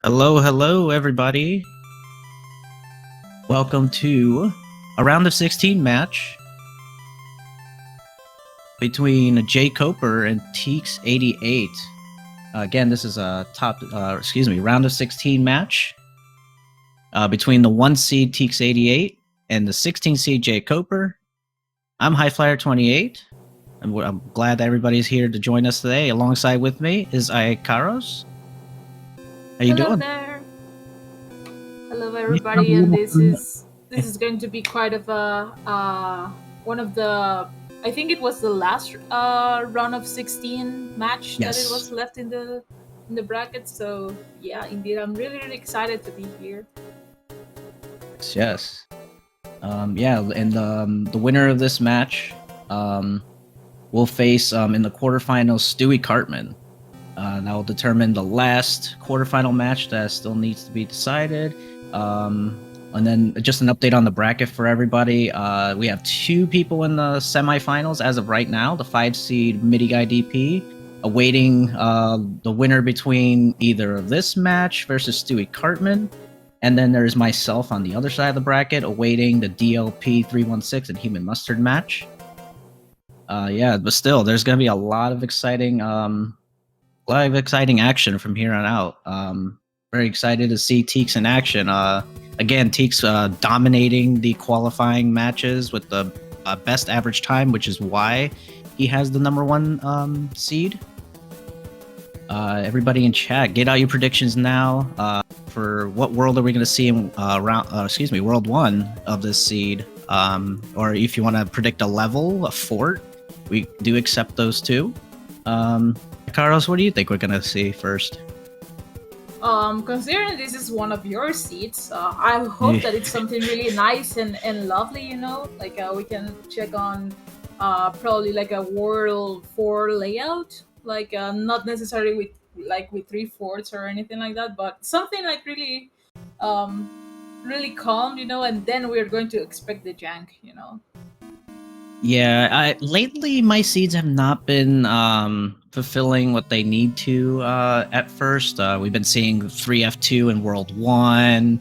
Hello, everybody. Welcome to a round of 16 match between jkoper and TEEX88. Again, this is a round of 16 match between the 1 seed TEEX88 and the 16 seed jkoper. I'm Highflyer28. I'm glad that everybody's here to join us today. Alongside with me is Ikaros. How you doing? There. Hello, everybody, and this is going to be quite of a one of the. I think it was the last round of 16 match that it was left in the bracket. So yeah, indeed, I'm really excited to be here. Yes. Yeah, and the winner of this match will face in the quarterfinals Stewie Cartman. That will determine the last quarterfinal match that still needs to be decided. And then just an update on the bracket for everybody. We have 2 people in the semifinals as of right now. The 5 seed Midi Guy DP awaiting the winner between either this match versus Stewie Cartman. And then there's myself on the other side of the bracket awaiting the DLP316 and Human Mustard match. Yeah, but still, there's going to be a lot of exciting action from here on out. Very excited to see TEEX in action. Again, TEEX dominating the qualifying matches with the best average time, which is why he has the #1 seed. Everybody in chat, get out your predictions now. For what world are we going to see in World 1 of this seed? Or if you want to predict a level, a fort, we do accept those too. Carlos, what do you think we're going to see first? Considering this is one of your seats, I hope that it's something really nice and lovely, you know, like we can check on probably like a World 4 layout, like not necessarily with 3 forts or anything like that, but something like really calm, you know, and then we're going to expect the jank, you know. Yeah, lately my seeds have not been fulfilling what they need to at first. We've been seeing 3F2 in World 1,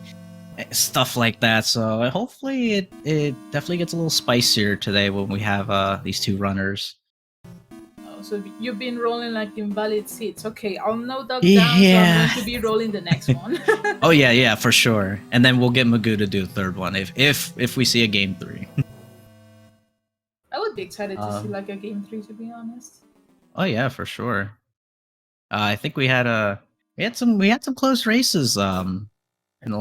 stuff like that. So hopefully it definitely gets a little spicier today when we have these 2 runners. So you've been rolling like invalid seeds. Okay, I'll note that down. So I'm going to be rolling the next one. Oh yeah, for sure. And then we'll get Magoo to do the 3rd one if we see a game 3. I would be excited to see like a game 3, to be honest. Oh yeah, for sure. I think we had some close races in the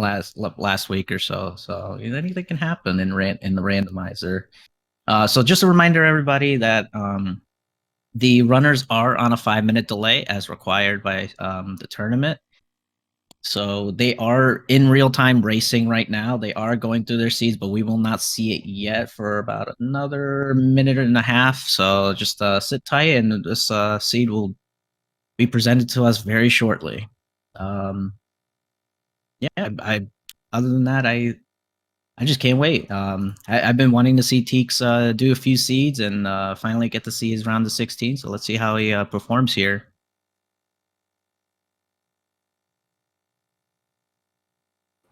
last week or so. So anything can happen in the randomizer. So just a reminder, everybody, that the runners are on a 5-minute delay as required by the tournament. So they are in real time racing right now. They are going through their seeds, but we will not see it yet for about another minute and a half. So just sit tight, and this seed will be presented to us very shortly. Yeah, other than that, I just can't wait. I've been wanting to see TEEX do a few seeds and finally get to see his round of 16. So let's see how he performs here.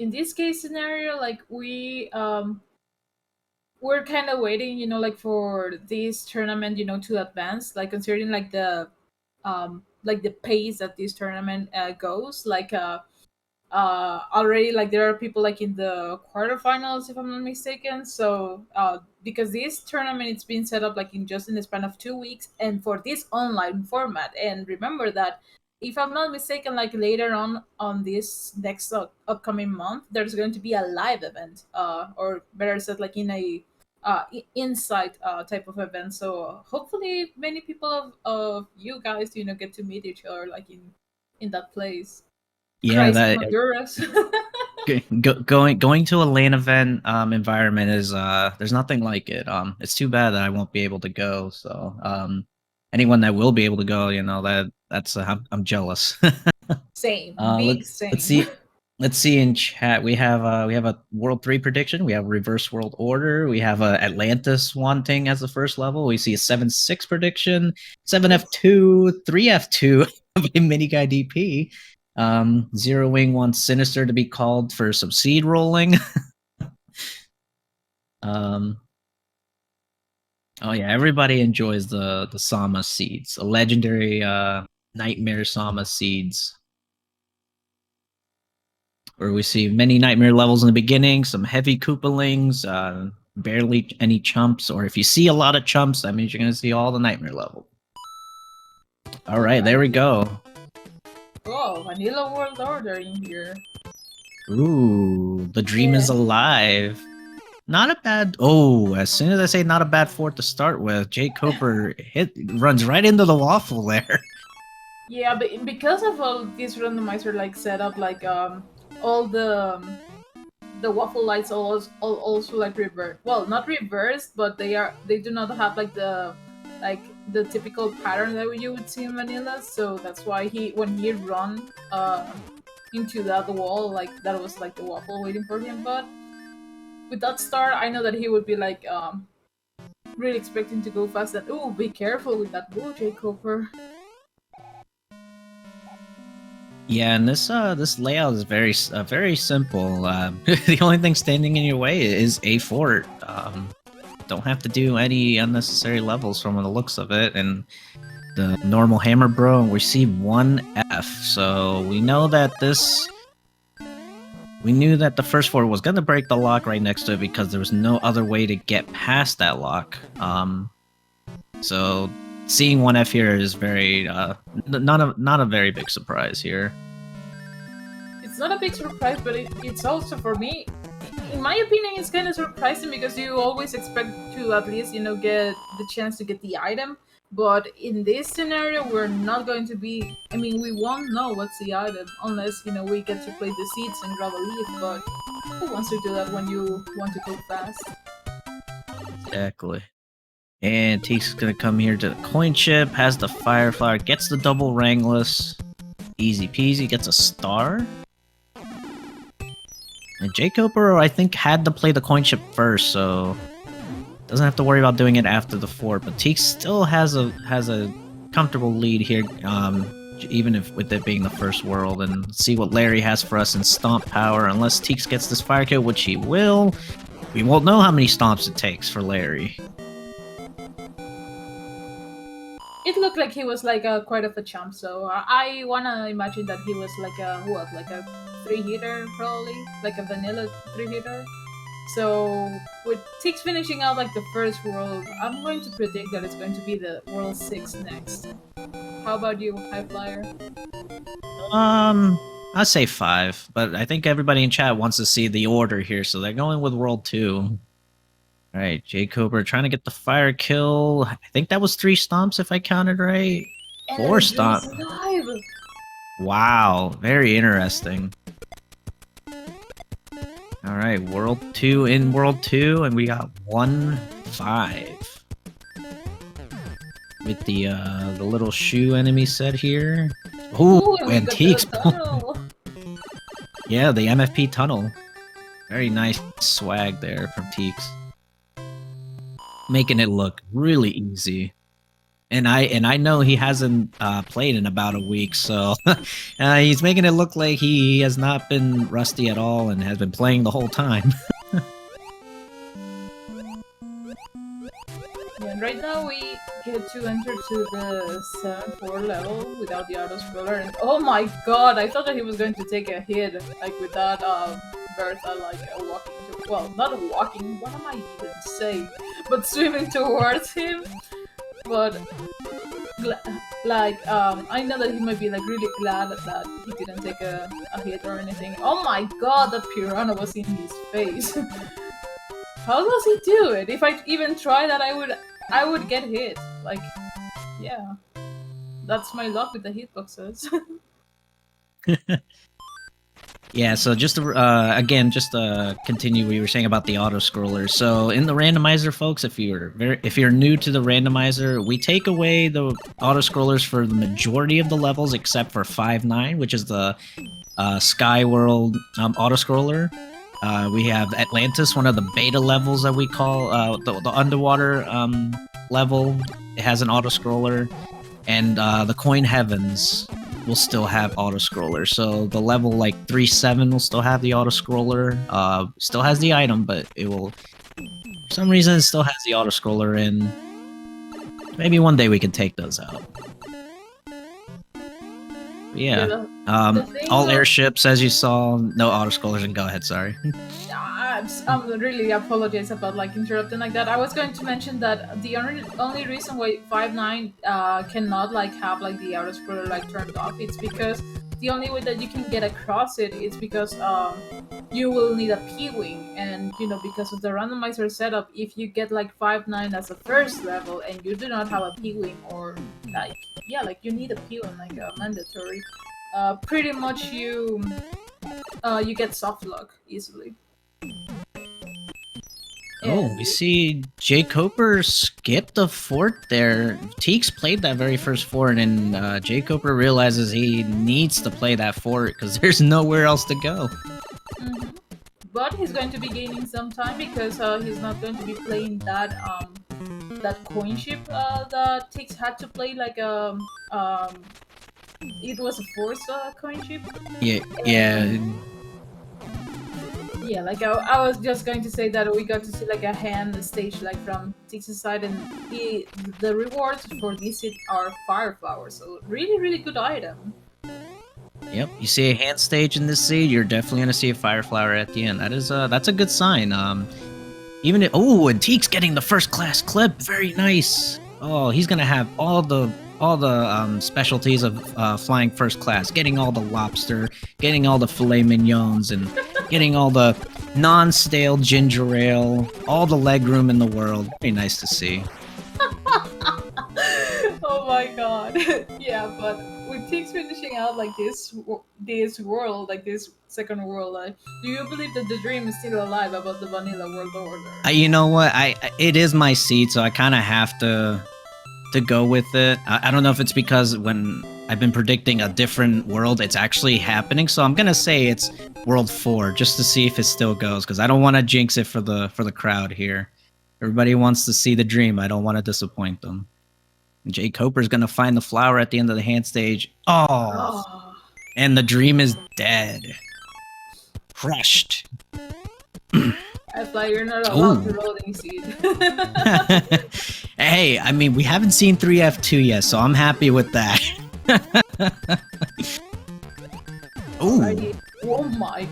In this case scenario, like we're kind of waiting, you know, like for this tournament, you know, to advance, like considering like the pace that this tournament goes, like already like there are people like in the quarterfinals, if I'm not mistaken. So because this tournament it's been set up like in the span of 2 weeks, and for this online format. And remember that, if I'm not mistaken, like later on this next upcoming month, there's going to be a live event, or better said, like in a insight type of event. So hopefully many people of you guys, you know, get to meet each other like in that place. Yeah, Honduras. going to a LAN event environment is there's nothing like it. It's too bad that I won't be able to go. So anyone that will be able to go, you know, that's I'm jealous. Same. Let's see in chat. We have a World 3 prediction. We have Reverse World Order. We have Atlantis wanting as the first level. We see a 7-6 prediction, 7F2, 3F2 by Mini Guy DP. Zero Wing wants Sinister to be called for some seed rolling. Oh yeah, everybody enjoys the Sama seeds, a legendary Nightmare Sama seeds, where we see many Nightmare levels in the beginning, some heavy Koopalings, barely any chumps, or if you see a lot of chumps, that means you're gonna see all the Nightmare level. All right, there we go. Oh, Vanilla World Order in here. Ooh, the dream is alive. Not a bad. Oh, as soon as I say not a bad fort to start with, jkoper runs right into the waffle there. Yeah, but because of all this randomizer like setup, like all the waffle lights also like reversed. Well, not reversed, but they do not have like the typical pattern that you would see in vanilla. So that's why when he run into that wall, like that was like the waffle waiting for him. But with that start, I know that he would be like really expecting to go fast. And ooh, be careful with that bull, jkoper. Yeah, and this layout is very simple. The only thing standing in your way is a fort. Don't have to do any unnecessary levels from the looks of it, and the normal hammer bro, and we see 1F. So we know that we knew that the first fort was gonna break the lock right next to it because there was no other way to get past that lock. So seeing 1F here is very not a very big surprise here. It's not a big surprise, but it's also for me. In my opinion, it's kind of surprising because you always expect to at least get the chance to get the item. But in this scenario, we're not going to be. I mean, we won't know what's the item unless we get to play the seeds and grab a leaf. But who wants to do that when you want to go fast? Exactly. And TEEX is gonna come here to the coin chip, has the fire flower, gets the double rangless, easy peasy, gets a star. And jkoper, I think, had to play the coin chip first, so doesn't have to worry about doing it after the fort. But TEEX still has a comfortable lead here, even with it being the first world. And let's see what Larry has for us in stomp power. Unless TEEX gets this fire kill, which he will, we won't know how many stomps it takes for Larry. It looked like he was like quite of a chump, so I wanna imagine that he was like a 3-hitter probably, like a vanilla 3-hitter. So with TEEX finishing out like the first world, I'm going to predict that it's going to be the world 6 next. How about you, High Flyer? I'd say 5, but I think everybody in chat wants to see the order here, so they're going with world 2. All right, jkoper trying to get the fire kill. I think that was 3 stomps if I counted right. 4 stomps. Wow, very interesting. All right, world 2 in world 2, and we got 1-5 with the little shoe enemy set here. Ooh, and TEEX. Yeah, the MFP tunnel. Very nice swag there from TEEX. Making it look really easy. And I know he hasn't played in about a week, so he's making it look like he has not been rusty at all and has been playing the whole time. And right now we get to enter to the 7-4 level without the auto-scroller, and oh my god, I thought that he was going to take a hit, like with that Bertha, like walking, well, not walking, what am I even saying, but swimming towards him. But I know that he might be like really glad that he didn't take a hit or anything. Oh my god, that piranha was in his face. How does he do it? If I even try that, I would get hit. Like, yeah, that's my luck with the hitboxes. Yeah, so just to, again, just to continue what you were saying about the auto scrollers. So in the randomizer, folks, if you're new to the randomizer, we take away the auto scrollers for the majority of the levels except for 5-9, which is the Sky World auto scroller. We have Atlantis, one of the beta levels that we call the underwater level. It has an auto scroller, and the Coin Heavens, will still have auto-scroller. So the level like 3-7 will still have the auto-scroller. Still has the item, but it will... For some reason, it still has the auto-scroller in. Maybe one day we can take those out. Yeah. All airships, as you saw, no auto-scrollers, and go ahead, sorry. I'm really apologize about like interrupting like that. I was going to mention that the only reason why 5.9 cannot like have like the auto scroller like turned off, it's because the only way that you can get across it is because you will need a P-wing, and you know, because of the randomizer setup, if you get like 5.9 as a first level and you do not have a P-wing, or like like you need a P-wing, like a mandatory, pretty much you get soft lock easily. Oh, we see jkoper skipped a fort there. TEEX played that very first fort, and jkoper realizes he needs to play that fort because there's nowhere else to go. But he's going to be gaining some time because he's not going to be playing that that coin ship that TEEX had to play, like it was a forced coin ship. Yeah, like I was just going to say that we got to see like a hand stage like from TEEX's side, and the rewards for this set are fire flowers, so really good item. Yep, you see a hand stage in this seed, you're definitely gonna see a fire flower at the end. That is that's a good sign. Even if, oh, and TEEX getting the first class clip, very nice. Oh, he's gonna have all the specialties of flying first class, getting all the lobster, getting all the filet mignons, and getting all the non-stale ginger ale, all the leg room in the world. Very nice to see. Oh my god. Yeah, but with TEEX finishing out like this world, like this second world, do you believe that the dream is still alive about the vanilla world order? You know what? It is my seed, so I kind of have to go with it. I don't know if it's because when I've been predicting a different world, it's actually happening. So I'm gonna say it's World 4 just to see if it still goes, because I don't want to jinx it for the crowd here. Everybody wants to see the dream. I don't want to disappoint them. And jkoper's gonna find the flower at the end of the hand stage. Oh. And the dream is dead. Crushed. That's why you're not allowed to roll any seed. Hey, I mean, we haven't seen 3F2 yet, so I'm happy with that. Ooh. Oh my.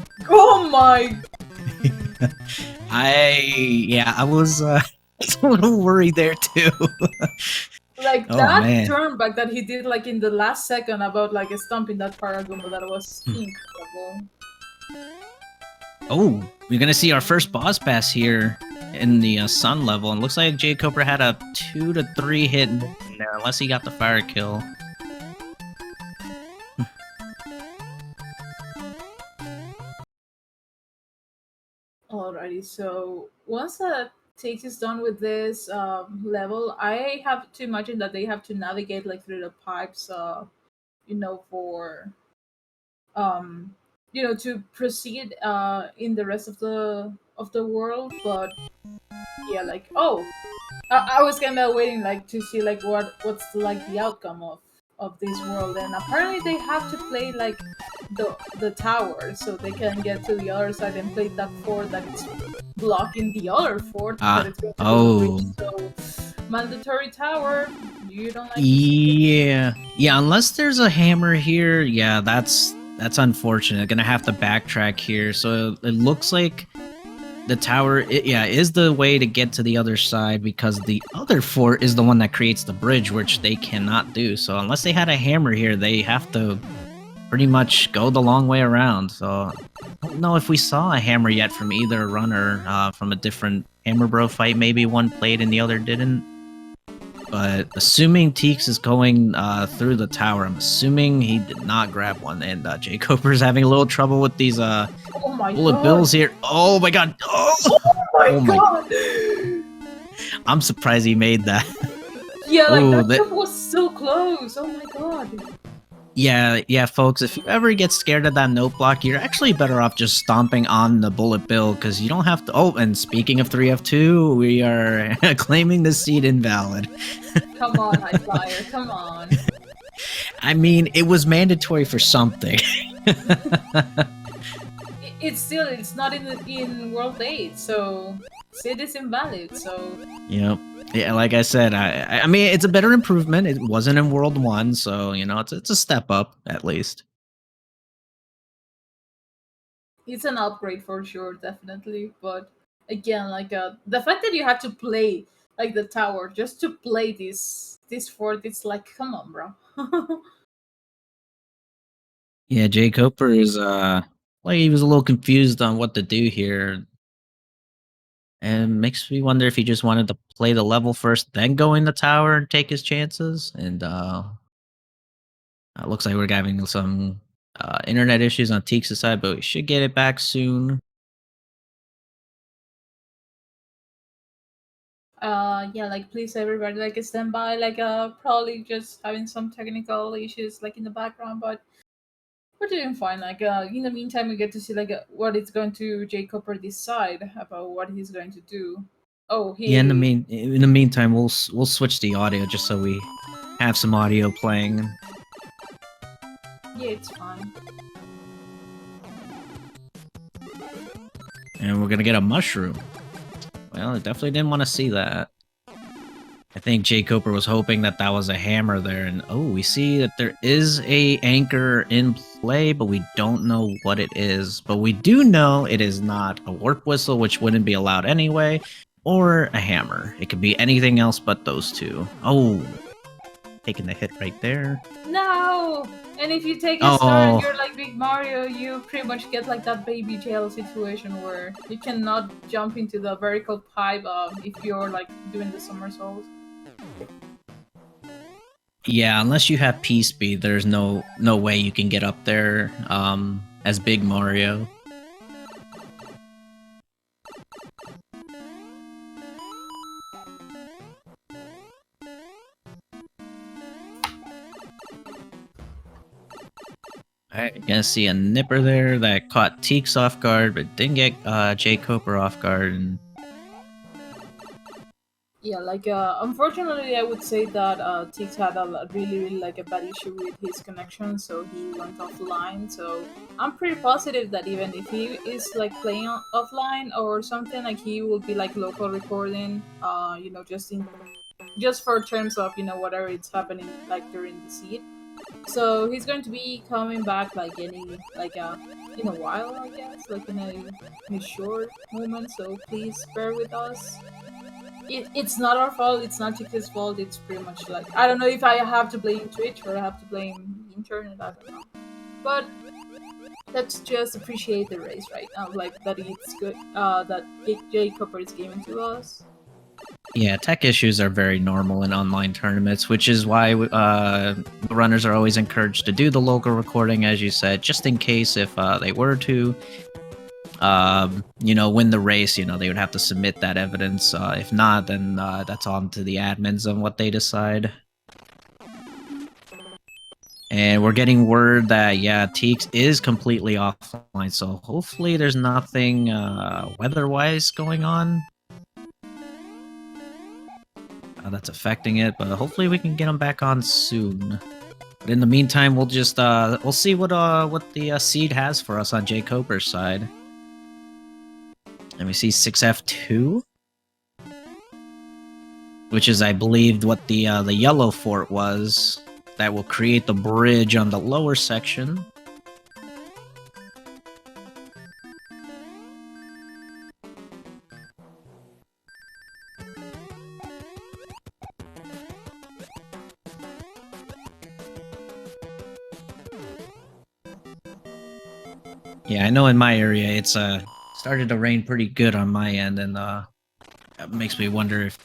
I was a little worried there too. Like that turn back that he did like in the last second about like stomping that Paragon, that was incredible. Oh, we're gonna see our first boss pass here in the sun level, and looks like jkoper had a 2 to 3 hit there, unless he got the fire kill. Alrighty, so once TEEX is done with this level, I have to imagine that they have to navigate like through the pipes, you know, for you know, to proceed in the rest of the world. But yeah, like I was kind of waiting like to see like what's like the outcome of this world, and apparently they have to play like the tower so they can get to the other side and play that fort that is blocking the other fort that it's going to so mandatory tower. You don't like yeah unless there's a hammer here. Yeah, that's unfortunate. Gonna have to backtrack here. So it looks like the tower is the way to get to the other side, because the other fort is the one that creates the bridge, which they cannot do. So unless they had a hammer here, they have to pretty much go the long way around. So I don't know if we saw a hammer yet from either runner, from a different Hammer Bro fight. Maybe one played and the other didn't. But assuming TEEX is going through the tower, I'm assuming he did not grab one. And jkoper's having a little trouble with these bullet bills here. Oh my god! Oh my god! I'm surprised he made that. Yeah, like that was so close. Oh my god! Yeah, folks, if you ever get scared of that note block, you're actually better off just stomping on the bullet bill, because you don't have to... Oh, and speaking of 3F2, we are claiming the seed invalid. Come on, High Flyer, come on. I mean, it was mandatory for something. It's not in World 8, so it is invalid. So Yep. Yeah, like I said, I mean, it's a better improvement. It wasn't in World 1, so, you know, it's a step up, at least. it's an upgrade for sure, definitely. But again, like the fact that you have to play like the tower just to play this fort, it's like, come on, bro. Yeah, jkoper is, like, he was a little confused on what to do here. And makes me wonder if he just wanted to play the level first, then go in the tower and take his chances. And it looks like we're having some internet issues on Teeks' side, but we should get it back soon. Yeah, like please everybody like stand by, like probably just having some technical issues like in the background, but we're doing fine. Like in the meantime, we get to see like what it's going to jkoper decide about what he's going to do. Oh, Yeah, he in the meantime, we'll switch the audio just so we have some audio playing. yeah, it's fine. And we're gonna get a mushroom. Well, I definitely didn't want to see that. I think jkoper was hoping that that was a hammer there, and oh, we see that there is a anchor in play, but we don't know what it is. But we do know it is not a warp whistle, which wouldn't be allowed anyway, or a hammer. It could be anything else but those two. Oh, taking the hit right there. No! And if you take a star and Oh, you're like Big Mario, you pretty much get like that baby jail situation where you cannot jump into the vertical pipe if you're like doing the somersault. yeah. Unless you have P speed, there's no way you can get up there. As Big Mario. Alright, you're gonna see a nipper there that caught Teeks off guard, but didn't get jkoper off guard. And Yeah, like unfortunately, I would say that Tix had a really like a bad issue with his connection, so he went offline. So I'm pretty positive that even if he is like playing offline or something, like he will be like local recording, you know, just for terms of whatever it's happening like during the seed. So he's going to be coming back like in a while, I guess, like in a short moment. So please bear with us. It's not our fault. It's not Chica's fault. It's pretty much like, I don't know if I have to blame Twitch or I have to blame the internet. I don't know. But let's just appreciate the race right now. Like that it's good. That jkoper is giving to us. yeah, tech issues are very normal in online tournaments, which is why the runners are always encouraged to do the local recording, as you said, just in case if they were to win the race, they would have to submit that evidence. If not, then that's on to the admins on what they decide. And we're getting word that, yeah, Teeks is completely offline, so hopefully there's nothing weather-wise going on that's affecting it, but hopefully we can get him back on soon. But in the meantime, we'll just we'll see what the seed has for us on jkoper's side. And we see 6F2, which is, I believe, what the yellow fort was. That will create the bridge on the lower section. Yeah, I know in my area it's started to rain pretty good on my end, and that makes me wonder if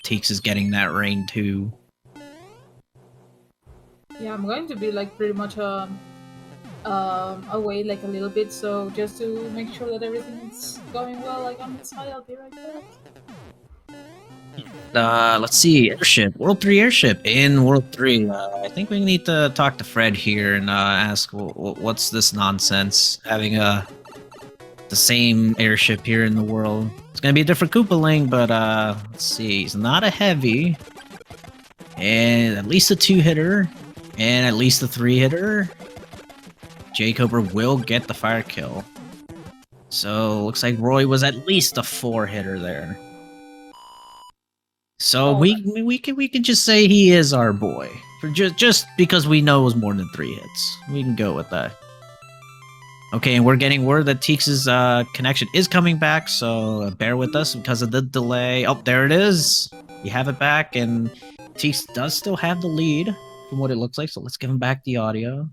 Teeks is getting that rain too. Yeah, I'm going to be like pretty much away like a little bit, so just to make sure that everything's going well like on this side, I'll be right back. Let's see, airship, World 3 airship in World 3. I think we need to talk to Fred here and ask what's this nonsense having the same airship here in the world. It's gonna be a different Koopaling, but let's see, he's not a heavy, and at least a 2-hitter. And at least a 3-hitter. jkoper will get the fire kill. So looks like Roy was at least a 4-hitter there. So Oh, we can just say he is our boy for just because we know it was more than 3 hits. We can go with that. Okay, and we're getting word that TEEX's connection is coming back, so bear with us because of the delay. Oh, there it is. We have it back, and TEEX does still have the lead from what it looks like. So let's give him back the audio.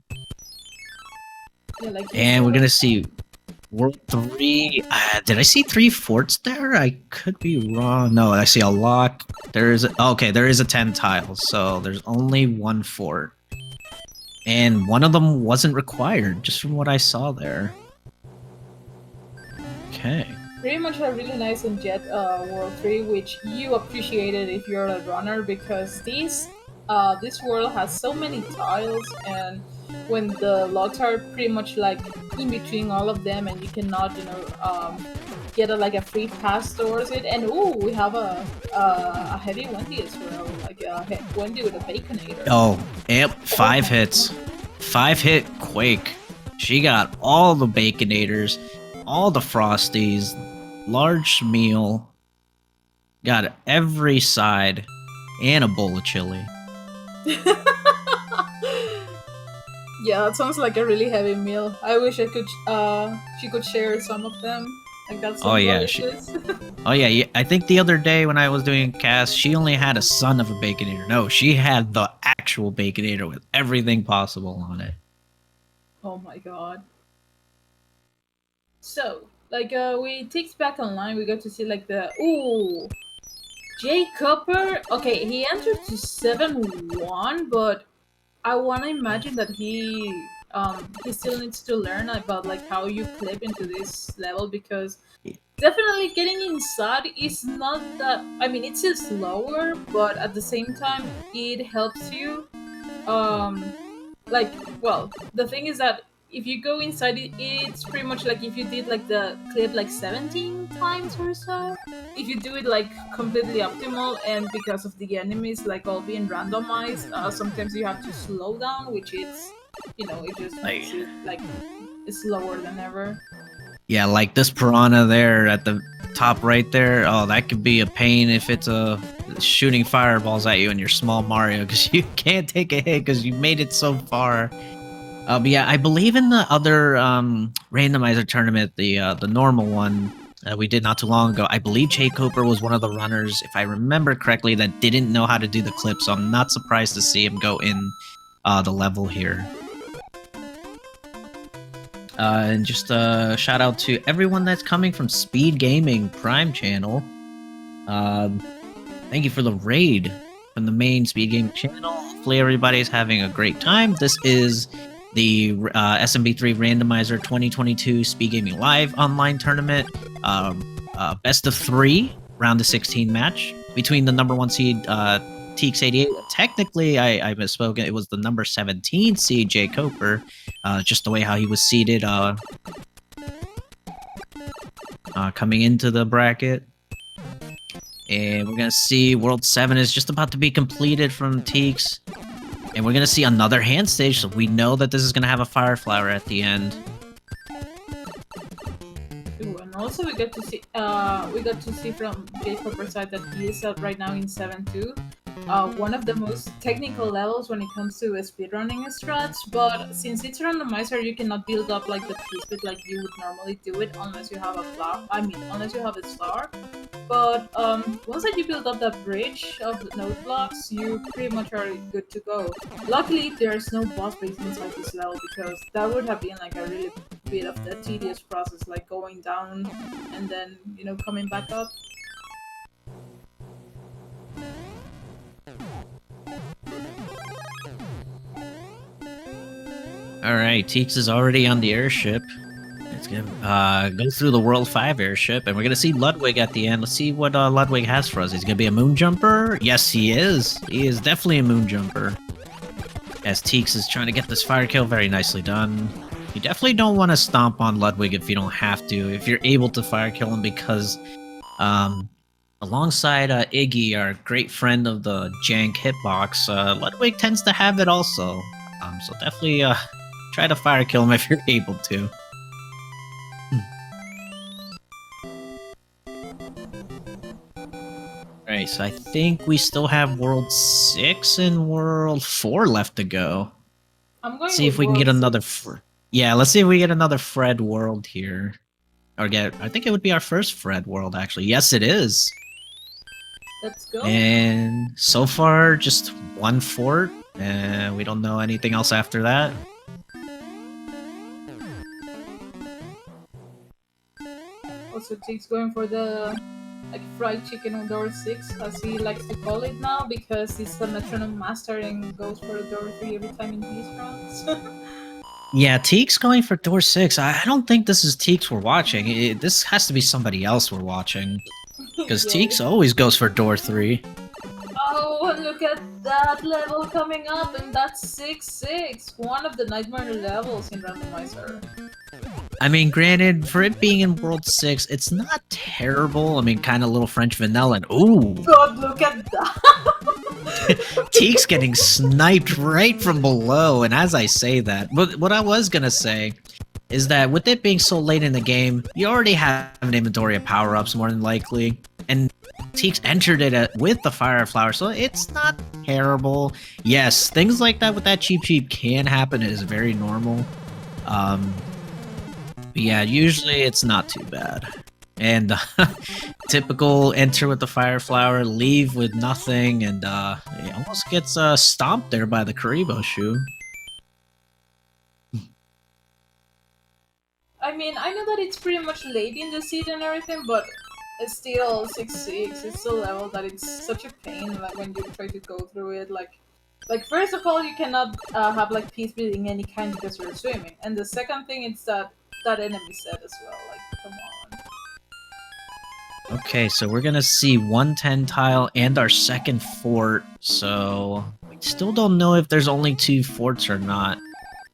yeah, like And we're gonna see World 3. Did I see 3 forts there? I could be wrong. No, I see a lock. There is okay. There is a 10 tiles, so there's only 1 fort. And one of them wasn't required, just from what I saw there. Okay. pretty much a really nice and jet World 3, which you appreciated if you're a runner, because this world has so many tiles, and when the logs are pretty much like in between all of them, and you cannot, get like a free pass towards it. And ooh, we have a heavy Wendy as well, like a Wendy with a baconator. Oh, yep, 5 hits. 5-hit Quake. She got all the Baconators, all the Frosties, large meal, got every side, and a bowl of chili. Yeah, it sounds like a really heavy meal. I wish she could share some of them. Like that's so Oh, yeah, delicious. Oh yeah, I think the other day when I was doing cast, she only had a son of a Baconator. No, she had the actual Baconator with everything possible on it. Oh my god. So, like, we takes back online. We got to see like the jkoper. Okay, he entered to 7-1, but I want to imagine that he still needs to learn about like how you clip into this level, because definitely getting inside is not that. I mean, it's still slower, but at the same time, it helps you. Um, like, well, the thing is that if you go inside it, it's pretty much like if you did like the clip like 17 times or so. If you do it like completely optimal, and because of the enemies like all being randomized, sometimes you have to slow down, which is, it just makes it like slower than ever. Yeah, like this piranha there at the top right there. Oh, that could be a pain if it's shooting fireballs at you in your small Mario, because you can't take a hit because you made it so far. But yeah, I believe in the other randomizer tournament, the normal one we did not too long ago. I believe jkoper was one of the runners, if I remember correctly, that didn't know how to do the clip. So I'm not surprised to see him go in the level here. And just a shout out to everyone that's coming from SpeedGaming Prime channel. Thank you for the raid from the main SpeedGaming channel. Hopefully everybody's having a great time. This is the SMB3 Randomzier 2022 SpeedGaming Live online tournament. Best of 3 round of 16 match between the number 1 seed TEEX88. Technically, I misspoke. It was the number 17 seed jkoper. Just the way how he was seeded coming into the bracket. And we're gonna see World 7 is just about to be completed from TEEX. And we're gonna see another hand stage, so we know that this is gonna have a fire flower at the end. Ooh, and also we got to see from jkoper's side that he is right now in 7-2. One of the most technical levels when it comes to speedrunning strats, but since it's randomizer, you cannot build up like the speed like you would normally do it unless you have a flower. Unless you have a star. But once that you build up that bridge of node blocks, you pretty much are good to go. Luckily, there's no boss baits inside this level, because that would have been like a really bit of the tedious process, like going down and then coming back up. Alright, TEEX is already on the airship. It's gonna go through the World 5 airship, and we're gonna see Ludwig at the end. Let's see what Ludwig has for us. He's gonna be a moon jumper? Yes, he is. He is definitely a moon jumper. As TEEX is trying to get this fire kill, very nicely done. You definitely don't want to stomp on Ludwig if you don't have to. If you're able to fire kill him, because alongside Iggy, our great friend of the jank hitbox, Ludwig tends to have it also. So definitely try to fire kill him if you're able to. Alright, so I think we still have World 6 and World 4 left to go. I'm going See if we can get another... Yeah, let's see if we get another Fred world here. Or I think it would be our first Fred world, actually. Yes, it is. Let's go. And so far, just one fort. And we don't know anything else after that. Also, TEEX going for the fried chicken on door 6, as he likes to call it now, because he's the metronome master and goes for door 3 every time in these rounds. Yeah, TEEX going for door 6. I don't think this is TEEX we're watching. This has to be somebody else we're watching. Because Yeah. TEEX always goes for door 3. Oh, look at that level coming up, and that's 6-6. One of the nightmare levels in Randomizer. I mean, granted, for it being in World 6, it's not terrible. I mean, kind of little French vanilla. And, ooh! God, look at that! TEEX getting sniped right from below. And as I say that, but what I was going to say is that with it being so late in the game, you already have an inventory of power-ups more than likely. And TEEX entered it with the Fire Flower, so it's not terrible. Yes, things like that with that cheap can happen. It is very normal. But yeah, usually it's not too bad. And typical enter with the Fire Flower, leave with nothing, and it almost gets stomped there by the Karibo shoe. I mean, I know that it's pretty much late in the season and everything, but it's still 6-6. It's still a level that it's such a pain, like when you try to go through it. Like first of all, you cannot have like peace building any kind because you're swimming, and the second thing is that enemy set as well. Like, come on. Okay, so we're gonna see 110 tile and our second fort. So we still don't know if there's only 2 forts or not,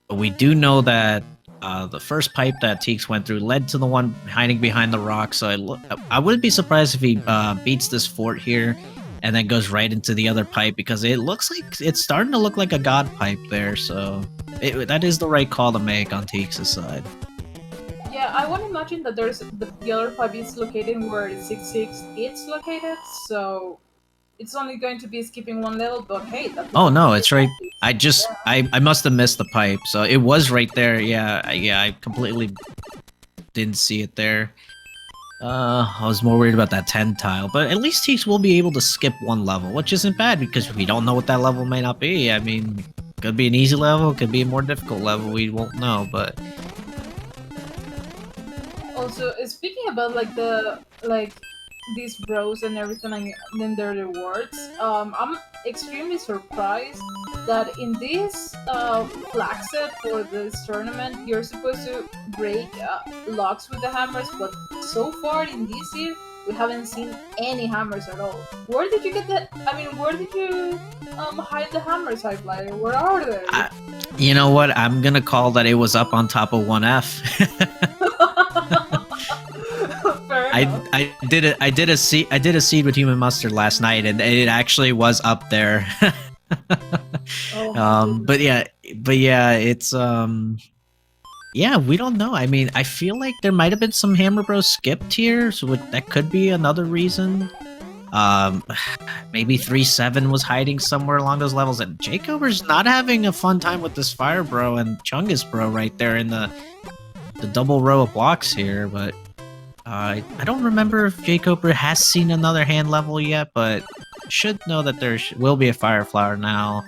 but we do know that the first pipe that TEEX went through led to the one hiding behind the rock. So I wouldn't be surprised if he beats this fort here and then goes right into the other pipe, because it looks like it's starting to look like a god pipe there. So that is the right call to make on TEEX's side. Yeah, I would imagine that there's the other pipe is located where 6-6 is located, so it's only going to be skipping one level, but hey, that's... Oh no, it's right. I must have missed the pipe. So it was right there. Yeah, I completely didn't see it there. I was more worried about that 10 tile, but at least TEEX will be able to skip one level, which isn't bad because we don't know what that level may not be. I mean, could be an easy level, could be a more difficult level, we won't know, but... Also, speaking about these bros and everything and then their rewards, I'm extremely surprised that in this flag set for this tournament, you're supposed to break locks with the hammers, but so far in this year, we haven't seen any hammers at all. Where did you get that? I mean, where did you hide the hammers, Highflyer? Where are they? You know what? I'm gonna call that it was up on top of 1F. I did a seed with human mustard last night, and it actually was up there. But yeah, it's yeah, we don't know. I mean, I feel like there might have been some Hammer Bros skipped here, so that could be another reason. Maybe 3-7 was hiding somewhere along those levels, and jkoper's not having a fun time with this Fire Bro and Chungus Bro right there in the double row of blocks here, but I don't remember if jkoper has seen another hand level yet, but should know that there will be a Fire Flower now.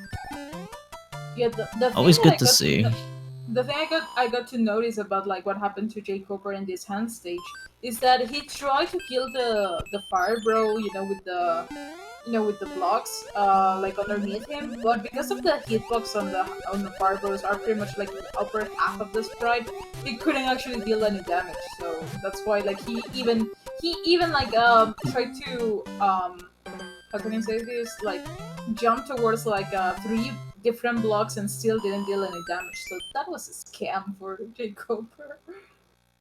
Yeah, the always good to see. The thing I got to notice about like what happened to jkoper in this hand stage is that he tried to kill the Fire Bro, with the blocks like underneath him, but because of the hitbox on the Fire Bros are pretty much like the upper half of the sprite, he couldn't actually deal any damage. So that's why like he even like tried to how can I say this, like jump towards like 3 different blocks and still didn't deal any damage. So that was a scam for jkoper.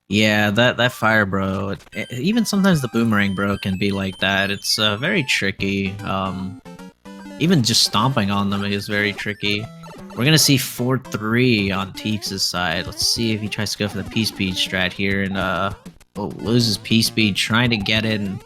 Yeah, that Fire Bro, even sometimes the Boomerang Bro can be like that. It's very tricky. Even just stomping on them is very tricky. We're gonna see 4-3 on Teeks' side. Let's see if he tries to go for the P-Speed strat here and loses P-Speed trying to get in.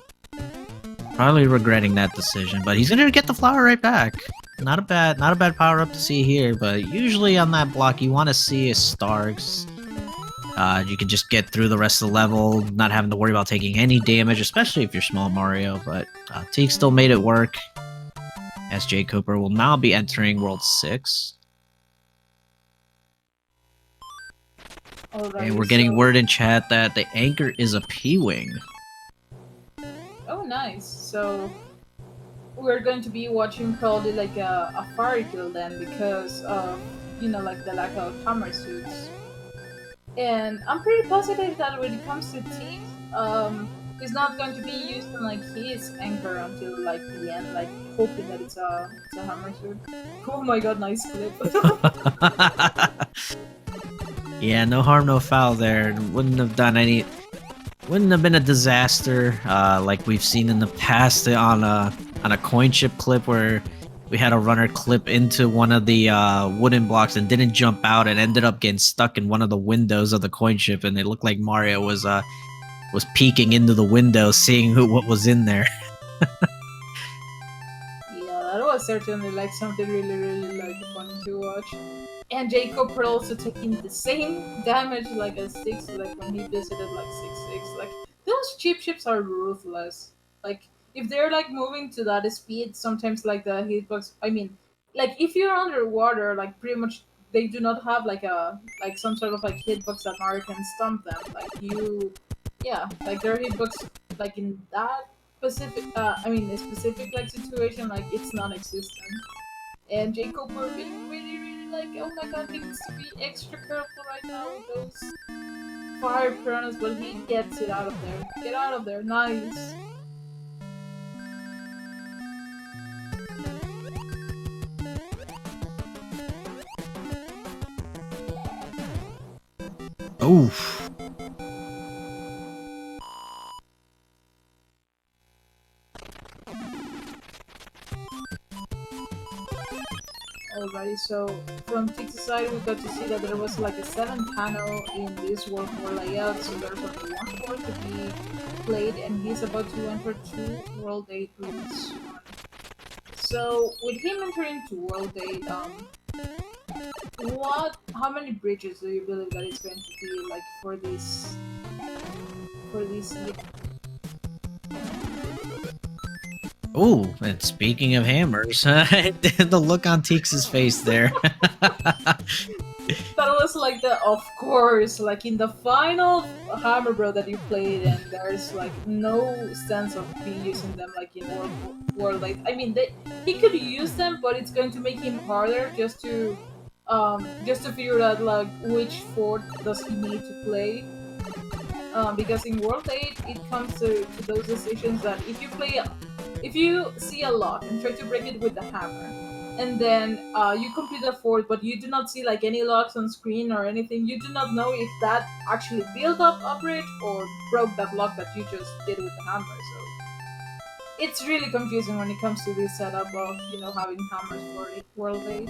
Probably regretting that decision, but he's gonna get the flower right back. Not a bad power up to see here, but usually on that block you want to see a star. You can just get through the rest of the level, not having to worry about taking any damage, especially if you're small Mario. But Teek still made it work. As jkoper will now be entering World 6. Alrighty, And we're getting word in chat that the anchor is a P-Wing. Oh, nice. So we're going to be watching probably like a fire kill then because of, you know, like the lack of hammer suits. And I'm pretty positive that when it comes to Teeth, he's not going to be using like his anchor until like the end, like hoping that it's a hammer suit. Oh my god, nice clip. Yeah, no harm, no foul there. Wouldn't have been a disaster like we've seen in the past on a coin chip clip where we had a runner clip into one of the wooden blocks and didn't jump out and ended up getting stuck in one of the windows of the coin chip, and it looked like Mario was peeking into the window, seeing what was in there. Yeah, that was certainly like something really like fun to watch. And jkoper also taking the same damage like a 6, like when he visited like 6-6. Like those cheap ships are ruthless. Like if they're like moving to that speed, sometimes like the hitbox. I mean, like if you're underwater, like pretty much they do not have like some sort of like hitbox that Mario can stomp them. Like yeah, like their hitbox like in that specific. I mean, a specific like situation, like it's non-existent. And jkoper being really like, oh my god, he needs to be extra careful right now with those fire piranhas, but he gets it out of there. Get out of there, nice. Oof. Alrighty, so from Teeks' side, we got to see that there was like a 7 panel in this World 4 layout, so there's only 1 board to be played, and he's about to enter 2 World 8 routes. So with him entering to World 8, how many bridges do you believe that it's going to be like for this seed? Oh, and speaking of hammers, the look on Teeks' face there. That was like of course, like in the final Hammer Bro that you played, and there's like no sense of me using them like in World Light. I mean, he could use them, but it's going to make him harder just to figure out like which fort does he need to play. Because in World 8, it comes to those decisions that if you see a lock and try to break it with the hammer, and then you complete a fort, but you do not see like any locks on screen or anything, you do not know if that actually built up a bridge or broke that lock that you just did with the hammer. So it's really confusing when it comes to this setup of having hammers for World 8.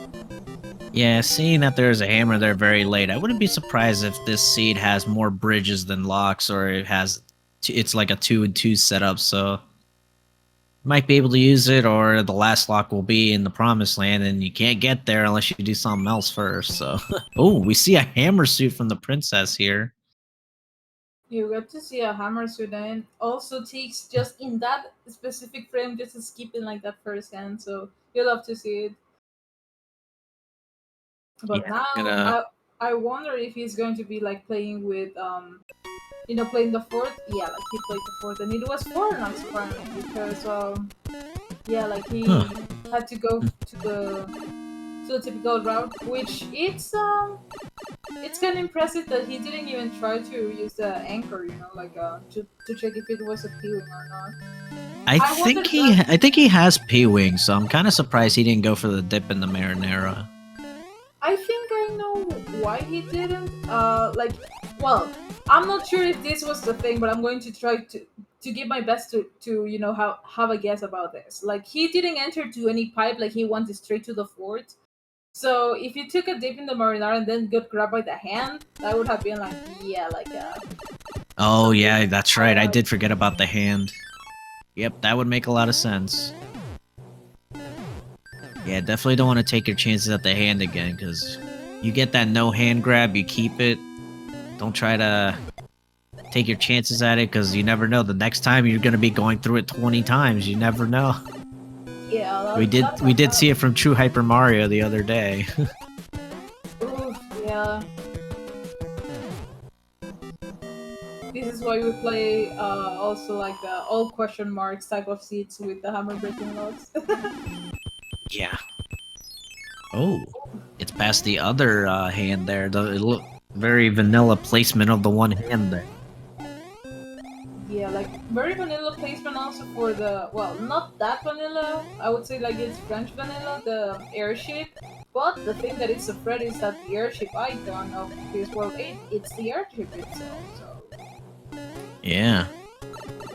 Yeah, seeing that there's a hammer there very late, I wouldn't be surprised if this seed has more bridges than locks, or it's like a 2-and-2 setup, so might be able to use it, or the last lock will be in the promised land and you can't get there unless you do something else first. So oh, we see a hammer suit from the princess here. You got to see a hammer suit, and also Teeks just in that specific frame just skipping like that first hand, so you'll love to see it. But Yeah, now I wonder if he's going to be like playing with playing the fourth. Yeah, like he played the fourth, and it was 4 not surprisingly because yeah, like he had to go to the typical route, which it's kind of impressive that he didn't even try to use the anchor, like to check if it was a P-wing or not. I think he has P-wing, so I'm kind of surprised he didn't go for the dip in the marinara. I think I know why he didn't. Well, I'm not sure if this was the thing, but I'm going to try to give my best to have a guess about this. Like he didn't enter to any pipe, like he went straight to the fort. So if you took a dip in the marinara and then got grabbed by the hand, that would have been like, yeah, like Oh something yeah, that's I right. I like. did forget about the hand. Yep, that would make a lot of sense. Yeah, definitely don't want to take your chances at the hand again, because you get that no hand grab, you keep it. Don't try to take your chances at it, because you never know. The next time you're gonna be going through it 20 times. You never know. Yeah, We did that we has did see it happened. from True Hyper Mario the other day. Oof, yeah. This is why we play also like all question marks type of seats with the hammer breaking logs. Yeah. Oh, it's past the other hand there. The it look very vanilla placement of the one hand there. Yeah, like very vanilla placement also for the, well, not that vanilla. I would say like it's French vanilla, the airship. But the thing that is a threat is that the airship icon of this World 8, it's the airship itself. So Yeah.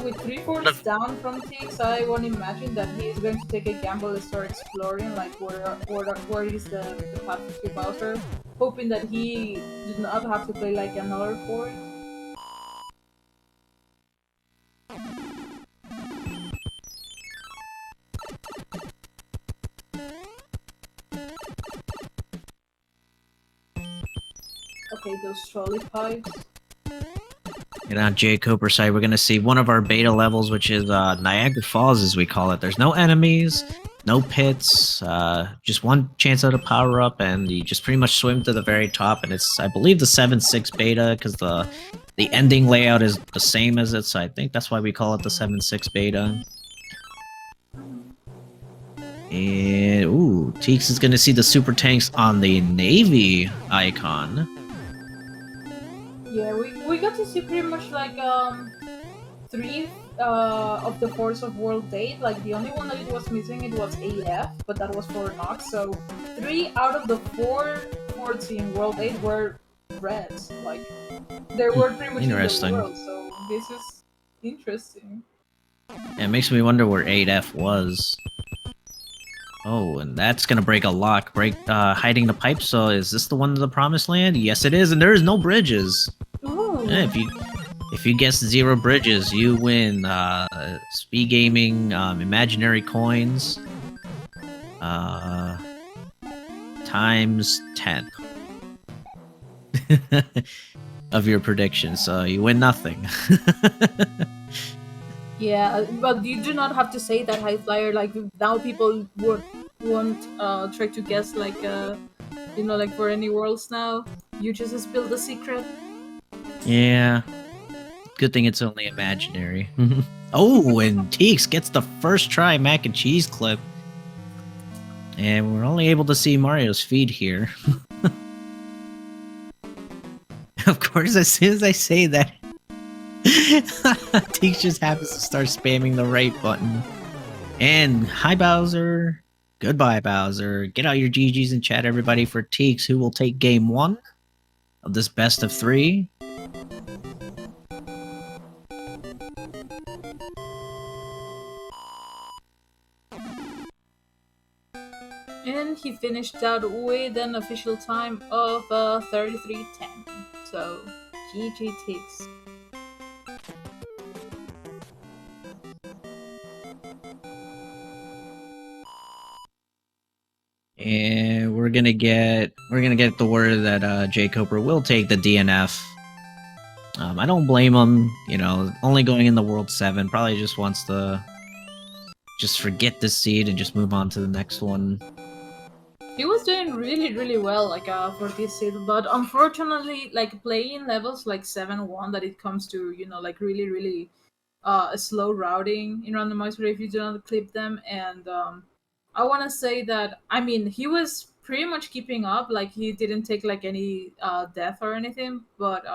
with 3 fourths down from Tix, I won't imagine that he is going to take a gamble and start exploring like where is the path to Bowser, hoping that he did not have to play like another fort. Okay, those trolley pipes. And on jkoper side, we're gonna see one of our beta levels, which is Niagara Falls, as we call it. There's no enemies, no pits, just one chance at a power up, and you just pretty much swim to the very top. And it's, I believe, the 7.6 beta, because the ending layout is the same as it. So I think that's why we call it the 7.6 beta. And ooh, Teeks is gonna see the super tanks on the Navy icon. Yeah, we got to see pretty much like three of the forts of World 8. Like the only one that it was missing it was AF, but that was for Nox. So 3 out of the 4 forts in World 8 were reds. Like they were pretty much in the Interesting. world. So this is interesting. It makes me wonder where 8F was. Oh, and that's gonna break a lock, hiding the pipe. So is this the one to the promised land? Yes, it is, and there is no bridges. Ooh. If you guess 0 bridges, you win SpeedGaming imaginary coins times 10 of your prediction. So you win nothing. Yeah, but you do not have to say that, high flyer. Like now, people won't try to guess like like for any worlds now. You just spill the secret. Yeah. Good thing it's only imaginary. Oh, and Teeks gets the first try mac and cheese clip. And we're only able to see Mario's feed here. Of course, as soon as I say that, Teeks just happens to start spamming the right button. And hi, Bowser. Goodbye, Bowser. Get out your GGs in chat, everybody, for Teeks, who will take game 1 of this best of 3. And he finished out with an official time of 33:10. So, GG Tix. And we're gonna get the word that jkoper will take the DNF. I don't blame him. You know, only going in the World 7, probably just wants to just forget this seed and just move on to the next one. He was doing really, really well, like for this season, but unfortunately, like playing levels like 7-1, that it comes to like really, really slow routing in randomizer if you do not clip them. And I want to say that, I mean, he was pretty much keeping up, like he didn't take like any death or anything, but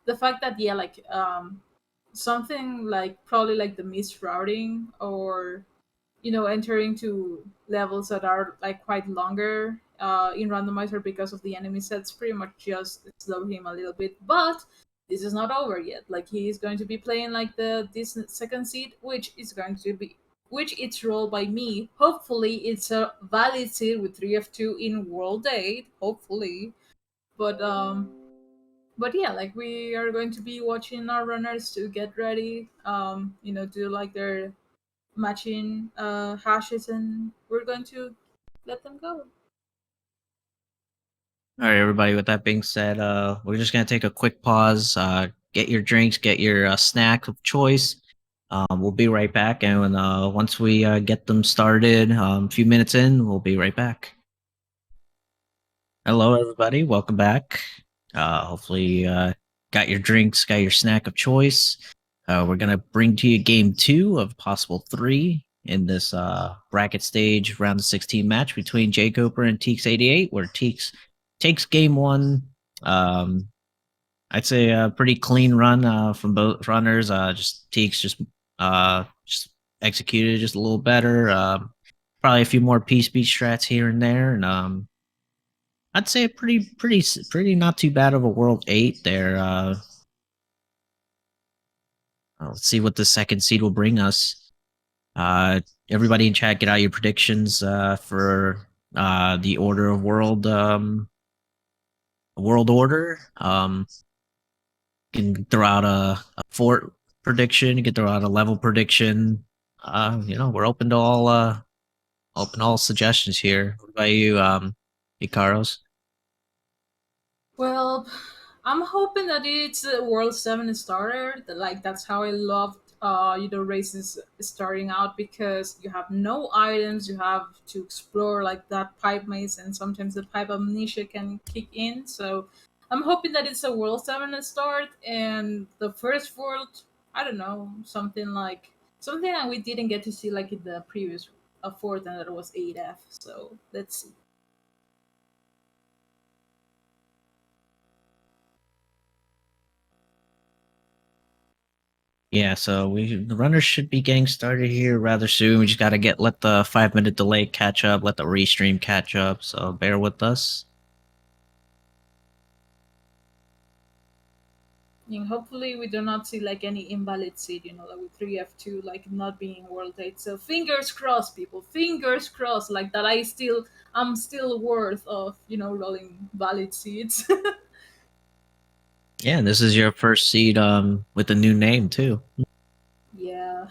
the fact that, yeah, like something like probably like the misrouting, or entering to levels that are like quite longer in randomizer because of the enemy sets, pretty much just slow him a little bit. But this is not over yet. Like he is going to be playing like this second seed, which is going to be which it's rolled by me. Hopefully, it's a valid seed with 3F2 in World 8. Hopefully, but yeah, like we are going to be watching our runners to get ready. Do like their matching hashes, and we're going to let them go. All right, everybody. With that being said, we're just gonna take a quick pause. Get your drinks, get your snack of choice. We'll be right back, and once we get them started, a few minutes in, we'll be right back. Hello, everybody. Welcome back. Hopefully, got your drinks, got your snack of choice. We're gonna bring to you game 2 of possible 3 in this bracket stage round of 16 match between jkoper and TEEX88, where TEEX takes game 1. I'd say a pretty clean run from both runners. Just TEEX just executed just a little better. Probably a few more piece beat strats here and there, and I'd say a pretty not too bad of a World 8 there. Let's see what the second seed will bring us. Everybody in chat, get out your predictions for the order of world order. You can throw out a fort prediction. You can throw out a level prediction. We're open to all suggestions here. What about you, Ikaros? Well, I'm hoping that it's a World 7 starter. Like that's how I loved races starting out, because you have no items, you have to explore like that pipe maze, and sometimes the pipe amnesia can kick in. So I'm hoping that it's a World 7 start, and the first world, I don't know, something that we didn't get to see like in the previous fourth, and that was 8F. So let's see. Yeah, so the runners should be getting started here rather soon. We just gotta let the 5-minute delay catch up, let the restream catch up. So bear with us. And hopefully we do not see like any invalid seed, like with 3F2 like not being World 8. So fingers crossed, people. Fingers crossed, like that I'm still worth of, rolling valid seeds. Yeah, and this is your first seed with a new name too. Yeah.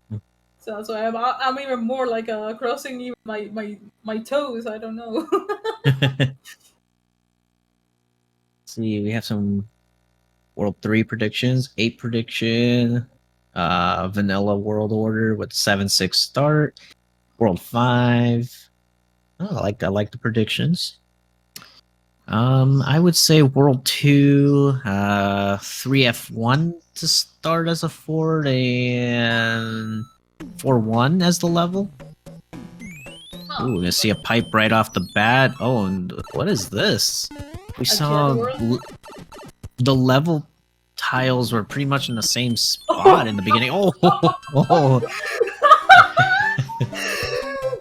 So that's why I'm even more like crossing even my toes. I don't know. See, we have some World 3 predictions, 8 prediction, vanilla world order with 7-6 start, World 5. Oh, I like the predictions. I would say World 2, 3F1 to start as a Ford, and 4-1 as the level. Huh. Ooh, we're gonna see a pipe right off the bat. Oh, and what is this? We saw the level tiles were pretty much in the same spot in the beginning. Oh, oh.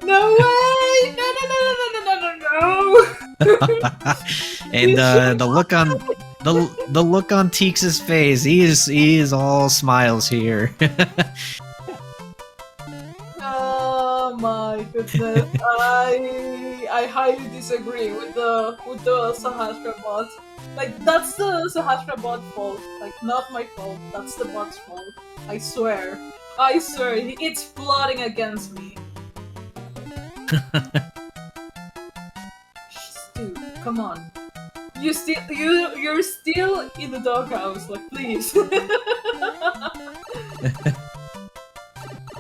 No way! No! And the look on TEEX's face, he is all smiles here. Oh my goodness! I highly disagree with the Sahasra bot. Like that's the Sahasra bot fault. Like not my fault. That's the bot's fault. I swear. I swear. It's plotting against me. Dude, come on. You're still in the doghouse. Like please.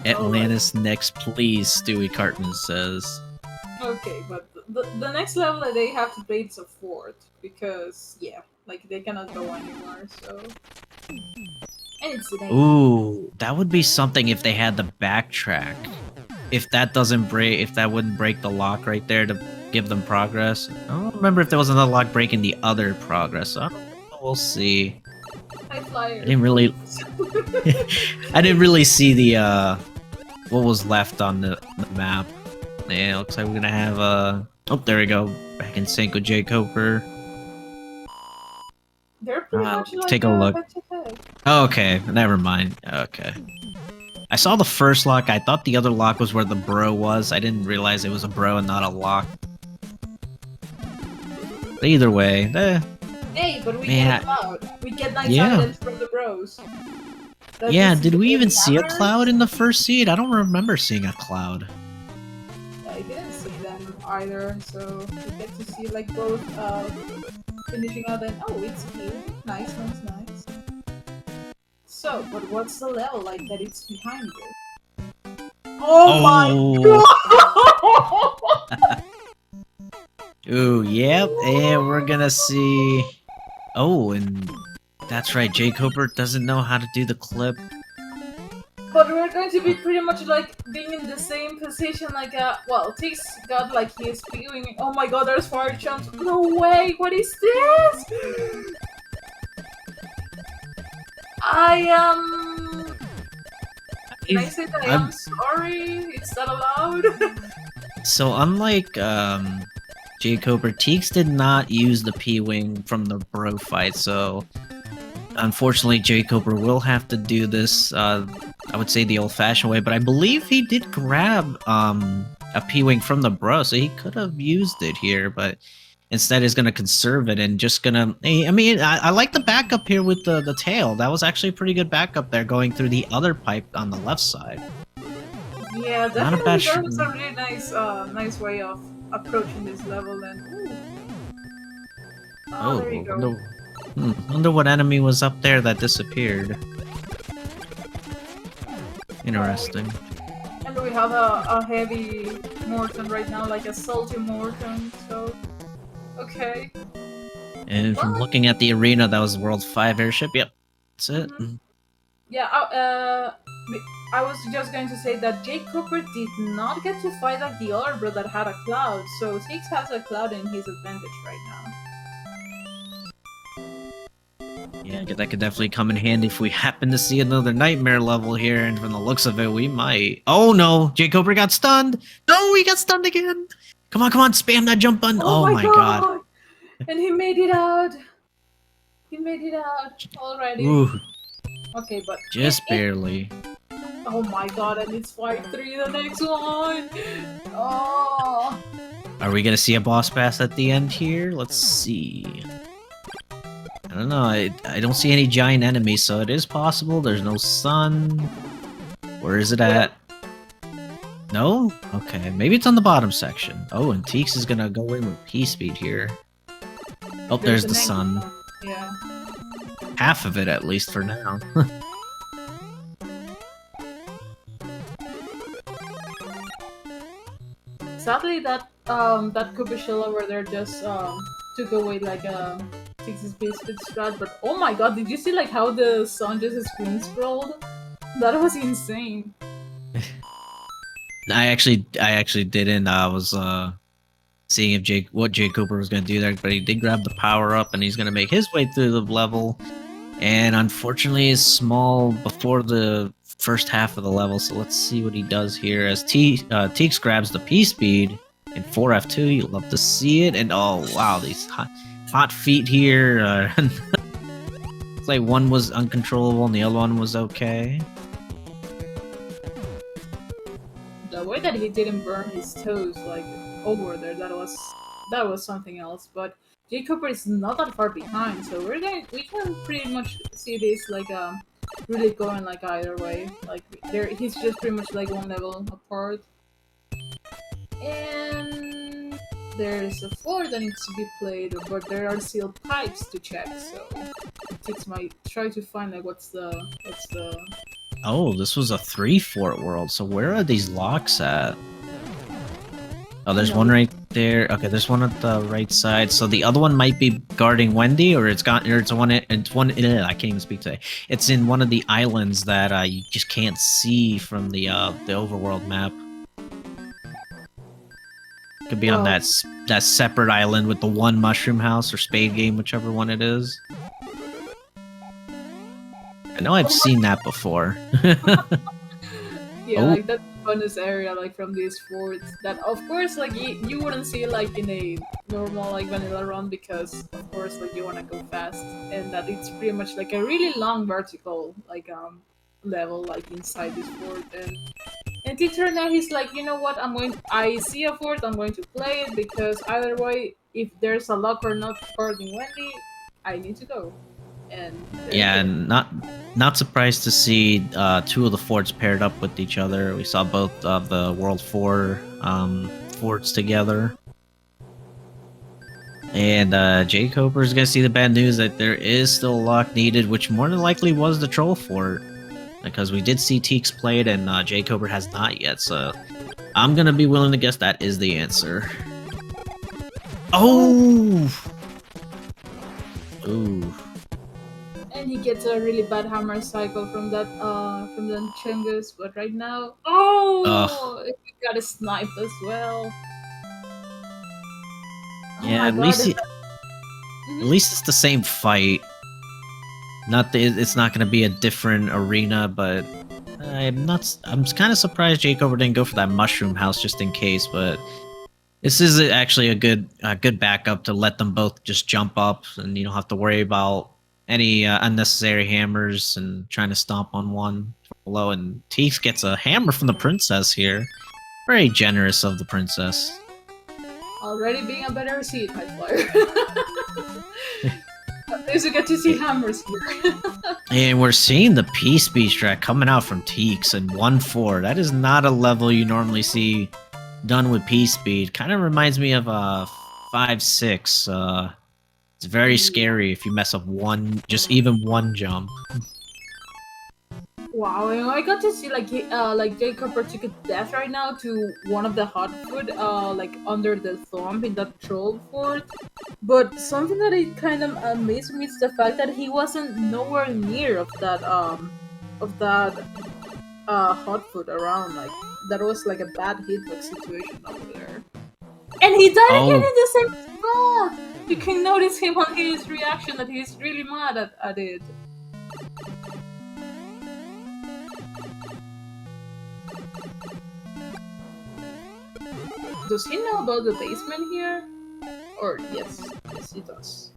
Atlantis next, please, Stewie Cartman says. Okay, but the next level that they have to beat is a fort, because yeah, like they cannot go anymore. So, and it's the Ooh, that would be something if they had the backtrack. If that wouldn't break the lock right there to give them progress. I don't remember if there was another lock breaking the other progress. So we'll see. High flyer. I didn't really see the what was left on the map. Yeah, looks like we're gonna have oh, there we go. Back in sync with jkoper. They're pretty much like take a look. head-to-head. Oh, okay, never mind. Okay. I saw the first lock. I thought the other lock was where the bro was. I didn't realize it was a bro and not a lock. But either way, Hey, but we man, get a cloud. We get nice yeah. evidence from the bros. That Yeah, this is did we even really see a matters. cloud in the first seed? I don't remember seeing a cloud. I didn't see them either, so we get to see like both finishing out and oh, it's cute. Nice. So, but what's the level like that it's behind you? Oh my god! Ooh, yep, and we're gonna see... Oh, and that's right, jkoper doesn't know how to do the clip. But we're going to be pretty much like being in the same position like well, TEEX got like his viewing. Oh my god, there's fire chunks. No way, what is this? Can I say that I'm sorry? Is that allowed? So unlike jkoper, TEEX did not use the P-Wing from the bro fight, so unfortunately jkoper will have to do this, I would say the old-fashioned way, but I believe he did grab a P-Wing from the bro, so he could have used it here, but instead is going to conserve it and just gonna... I mean, I like the backup here with the tail. That was actually a pretty good backup there, going through the other pipe on the left side. Yeah, Not a definitely bad that was a really nice way of approaching this level and oh, there you go. Wonder what enemy was up there that disappeared. Interesting. And we have a heavy Morton right now, like a salty Morton, so... Okay. And from looking at the arena, that was World 5 airship. Yep, that's it. Yeah, I was just going to say that jkoper did not get to fight like the other bro that had a cloud, so TEEX has a cloud in his advantage right now. Yeah, that could definitely come in handy if we happen to see another nightmare level here, and from the looks of it, we might... Oh no! jkoper got stunned! No, he got stunned again! Come on, spam that jump button! Oh my god! And he made it out! He made it out already. Ooh. Okay, but... Just barely. Oh my god, and it's fight 3, the next one! Oh! Are we gonna see a boss pass at the end here? Let's see. I don't know, I don't see any giant enemies, so it is possible. There's no sun. Where is it at? No? Okay, maybe it's on the bottom section. Oh, and TEEX is gonna go in with P-Speed here. Oh, there's the sun. Yeah. Half of it, at least, for now. Sadly, that Koopa shell over there just took away like TEEX's base speed strat. But oh my god, did you see like how the sun just screen scrolled? That was insane. I actually didn't. I was seeing if what jkoper was gonna do there, but he did grab the power up and he's gonna make his way through the level. And unfortunately, it's small before the first half of the level. So let's see what he does here as TEEX grabs the P-Speed in 4F2. You love to see it. And oh wow, these hot feet here. It's like one was uncontrollable and the other one was okay. The way that he didn't burn his toes like over there, that was something else. But jkoper is not that far behind, so we can pretty much see this like really going like either way. Like he's just pretty much like one level apart. And there's a floor that needs to be played, but there are still pipes to check, so TEEX might try to find like what's the Oh, this was a 3-fort world, so where are these locks at? Oh, there's one right there. Okay, there's one at the right side. So the other one might be guarding Wendy, or it's one. I can't even speak today. It's in one of the islands that you just can't see from the overworld map. Could be on that separate island with the one mushroom house or SpeedGaming, whichever one it is. I know I've seen that before. Yeah, like that's the funnest area, like from these forts. That of course, like you wouldn't see like in a normal like vanilla run because of course like you wanna go fast, and that it's pretty much like a really long vertical level like inside this fort, and TEEX right now he's like, you know what, I see a fort, I'm going to play it because either way, if there's a lock or not guarding Wendy, I need to go. And Yeah, and not surprised to see two of the forts paired up with each other. We saw both of the World 4 forts together. And jkoper is going to see the bad news that there is still a lock needed, which more than likely was the troll fort. Because we did see TEEX play it, and jkoper has not yet, so I'm going to be willing to guess that is the answer. Oh! Ooh. And he gets a really bad hammer cycle from that Chungus, but right now, oh, he got sniped as well. Oh Yeah, my at god! least it's the same fight. It's not going to be a different arena, but I'm kind of surprised jkoper didn't go for that mushroom house just in case. But this is actually a good backup to let them both just jump up, and you don't have to worry about any unnecessary hammers and trying to stomp on one below. And TEEX gets a hammer from the princess here. Very generous of the princess. Already being a better seed, high flyer. At least we get to see hammers here. And we're seeing the P-Speed strat coming out from TEEX in 1-4. That is not a level you normally see done with P-Speed. Kind of reminds me of 5-6. It's very scary if you mess up even one jump. Wow, and I got to see like jkoper took a death right now to one of the hot food like under the thumb in that troll fort. But something that it kind of amazed me is the fact that he wasn't nowhere near of that hot food around. Like that was like a bad hitbox situation over there. And he died again in the same spot! You can notice him on his reaction that he's really mad at it. Does he know about the basement here? Or yes, he does.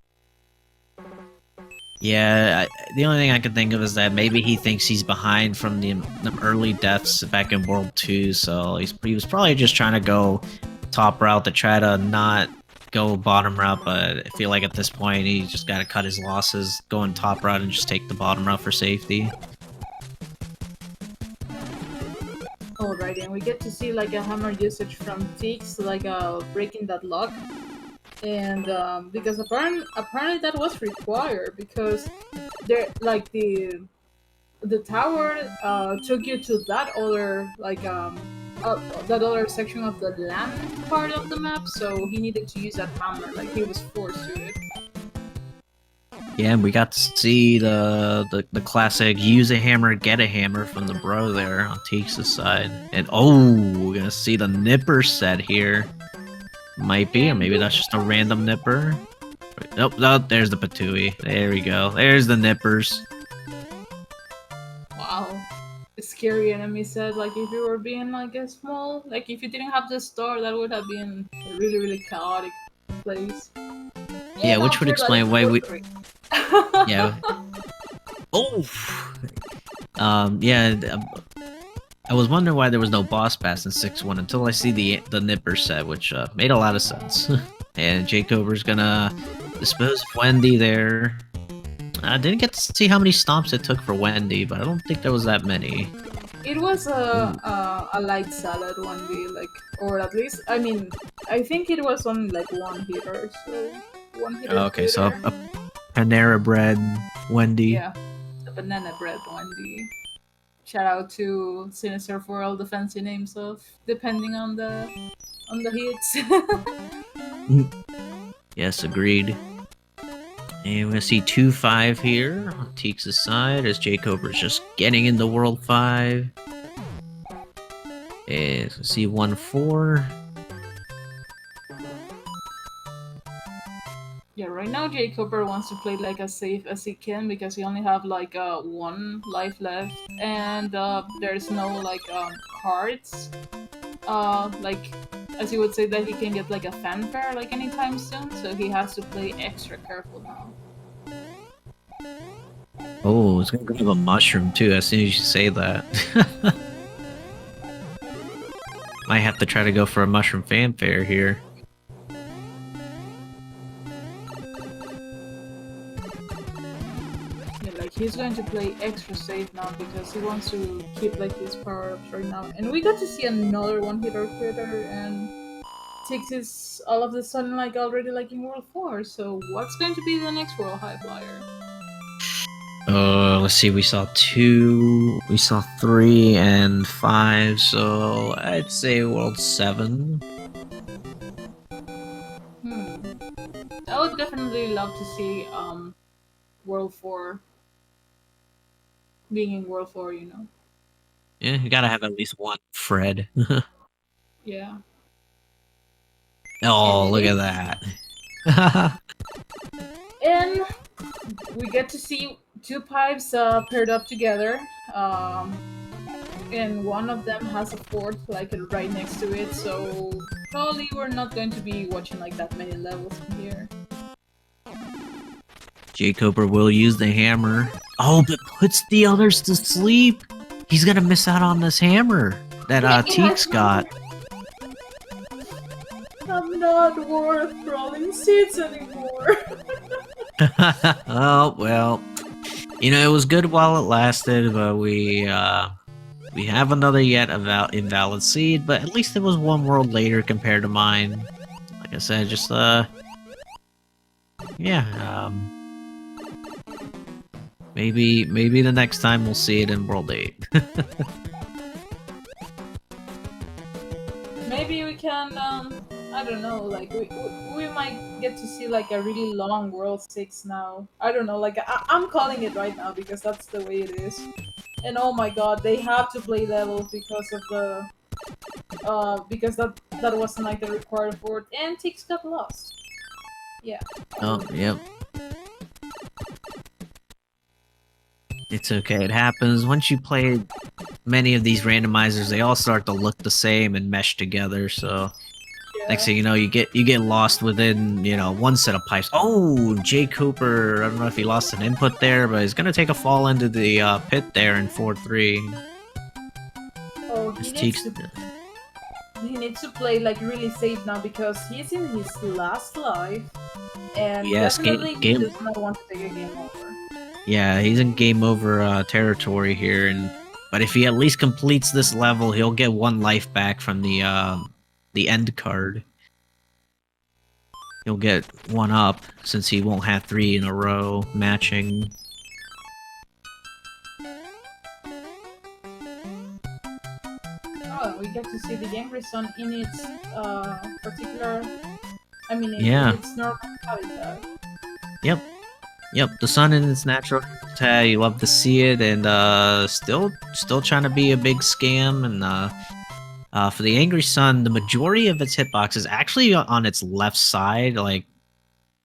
Yeah, the only thing I can think of is that maybe he thinks he's behind from the early deaths back in World 2, so he was probably just trying to go top route to try to not go bottom route, but I feel like at this point he just got to cut his losses, going top route and just take the bottom route for safety. Alright, and we get to see like a hammer usage from TEEX, like breaking that lock. And because apparently that was required, because there like the tower took you to that other like that other section of the land part of the map, so he needed to use that hammer, like he was forced to it. Yeah, and we got to see the classic use a hammer, get a hammer from the bro there on TEEX's side. And we're gonna see the nipper set here. Might be, or maybe that's just a random nipper. Nope, there's the patooey. There we go. There's the nippers. Wow. A scary enemy set, like if you were being like a small, like if you didn't have the store, that would have been a really, really chaotic place. Yeah, which would explain why we... Yeah. I was wondering why there was no boss pass in 6-1 until I see the nipper set, which made a lot of sense. And jkoper's gonna dispose of Wendy there. I didn't get to see how many stomps it took for Wendy, but I don't think there was that many. It was a light salad Wendy, like, or at least, I mean, I think it was only like one hitter, so one hitter. Okay, so a Panera Bread Wendy. Yeah, the banana bread Wendy. Shout out to Sinister for all the fancy names of depending on the hits. Yes, agreed. And we're gonna see 2-5 here on TEEX's side as jkoper's just getting into World 5. And we see 1-4. Yeah, right now jkoper wants to play like as safe as he can because he only have like one life left, and there's no like cards like as you would say that he can get like a fanfare like anytime soon, so he has to play extra careful now. Oh, it's gonna grab a mushroom too as soon as you say that. Might have to try to go for a mushroom fanfare here. Yeah, like he's going to play extra safe now because he wants to keep like his power-ups right now. And we got to see another one-hitter critter, and Tix is all of a sudden like already like in World 4. So what's going to be the next World High Flyer? Let's see, we saw 2, we saw 3 and 5, so I'd say World 7. I would definitely love to see World 4 being in World 4, you know. Yeah, you gotta have at least one Fred. Yeah. And Oh, it look is. at that. And we get to see two pipes paired up together. And one of them has a fort like right next to it, so probably we're not going to be watching like that many levels from here. jkoper will use the hammer. Oh, but puts the others to sleep. He's gonna miss out on this hammer that TEEX got. I'm not worth rolling seats anymore. Oh well, you know it was good while it lasted, but we have another yet invalid seed, but at least it was one world later compared to mine. Like I said, just yeah, maybe the next time we'll see it in World 8. Maybe we can, I don't know, like we might get to see like a really long World 6 now. I don't know, like I'm calling it right now because that's the way it is. And oh my god, they have to play levels because of the because that wasn't like the required fort, and Tix got lost. Yeah. Oh, yep. It's okay, it happens. Once you play many of these randomizers, they all start to look the same and mesh together, so next thing you know, you get lost within, you know, one set of pipes. Oh, jkoper, I don't know if he lost an input there, but he's gonna take a fall into the pit there in 4-3. Oh, he needs to play like really safe now because he's in his last life, and yes, definitely he game. does not want to take a game over. Yeah, he's in game over territory here, but if he at least completes this level, he'll get 1 life back from the end card. He'll get 1 up since he won't have 3 in a row matching. Oh, we get to see the Angry Sun in its particular, in its normal habitat. Yep, the sun in its natural habitat, you love to see it, and still trying to be a big scam, and for the Angry Sun, the majority of its hitbox is actually on its left side. Like,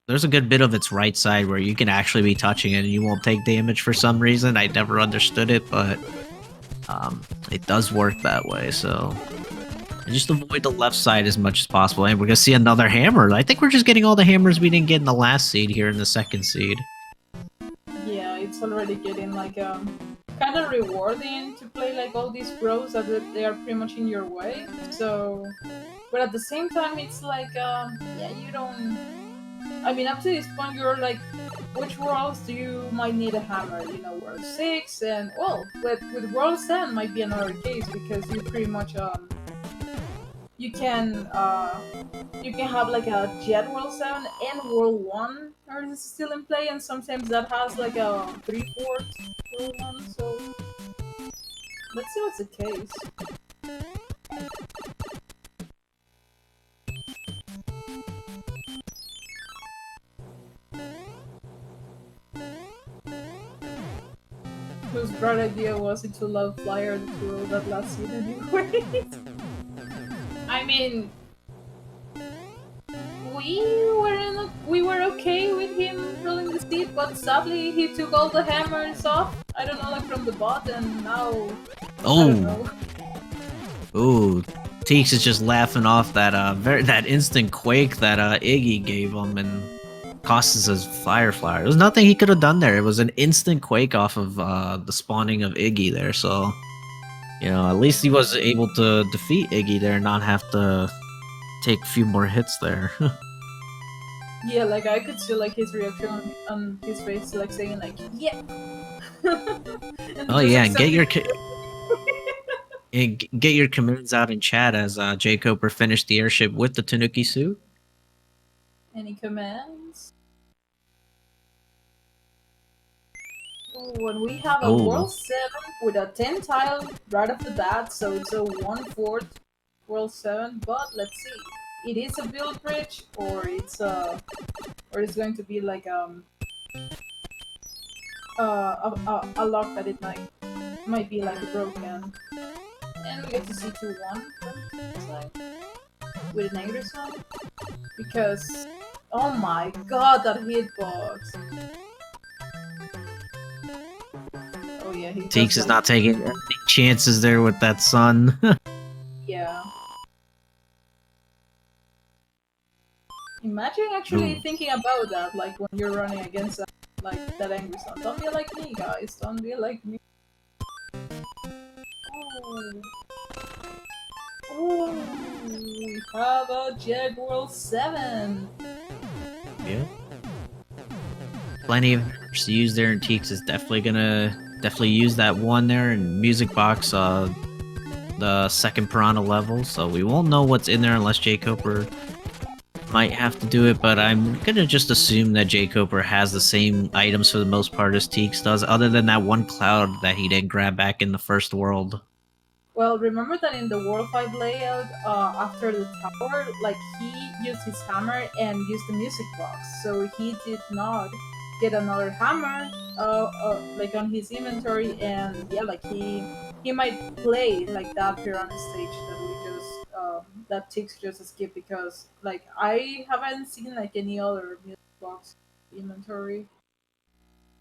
there's a good bit of its right side where you can actually be touching it and you won't take damage for some reason. I never understood it, but it does work that way, so just avoid the left side as much as possible. And we're gonna see another hammer. I think we're just getting all the hammers we didn't get in the last seed here in the second seed. Yeah, it's already getting like kind of rewarding to play like all these pros that they are pretty much in your way. So, but at the same time, it's like yeah, you don't. Up to this point, you're like, which worlds do you might need a hammer? You know, World 6, and well, with World 7 might be another case because you pretty much you can have like a Jet World 7 and World 1 are still in play, and sometimes that has like a 3/4 World 1, so let's see what's the case. Whose bright idea was it to love Flyer to roll that last seed anyway? We were okay with him rolling the seed, but sadly he took all the hammers off. I don't know, like from the bot, and now. Oh, TEEX is just laughing off that that instant quake that Iggy gave him, and costs his fire flower. There was nothing he could have done there. It was an instant quake off of the spawning of Iggy there. So, you know, at least he was able to defeat Iggy there and not have to take a few more hits there. Yeah, like I could see like his reaction on his face, like saying like, yeah. And Oh just yeah, and accepting. get your commands out in chat as jkoper finished the airship with the Tanuki suit. Any commands? When we have a Oh, World 7 with a 10 tile right off the bat, so it's a 1/4 World 7, but let's see. It is a build bridge, or it's going to be like a lock that it might be like broken. And we get to see 2-1 from this side with an angry sound. Because oh my god, that hitbox. Oh yeah, he TEEX is not taking any chances there with that sun. Yeah. Imagine actually thinking about that, like when you're running against like that angry sun. Don't be like me, guys. Don't be like me. Oh, we have a Jag World 7. Yeah. Plenty of to use there, and TEEX is definitely gonna use that one there, and Music Box the second piranha level, so we won't know what's in there unless jkoper might have to do it, but I'm gonna just assume that jkoper has the same items for the most part as TEEX does, other than that one cloud that he didn't grab back in the first world. Well, remember that in the World 5 layout, after the tower, like he used his hammer and used the music box, so he did not get another hammer, like on his inventory, and yeah, like he might play like that piranha stage that we just that TEEX just skipped, because like I haven't seen like any other music box inventory.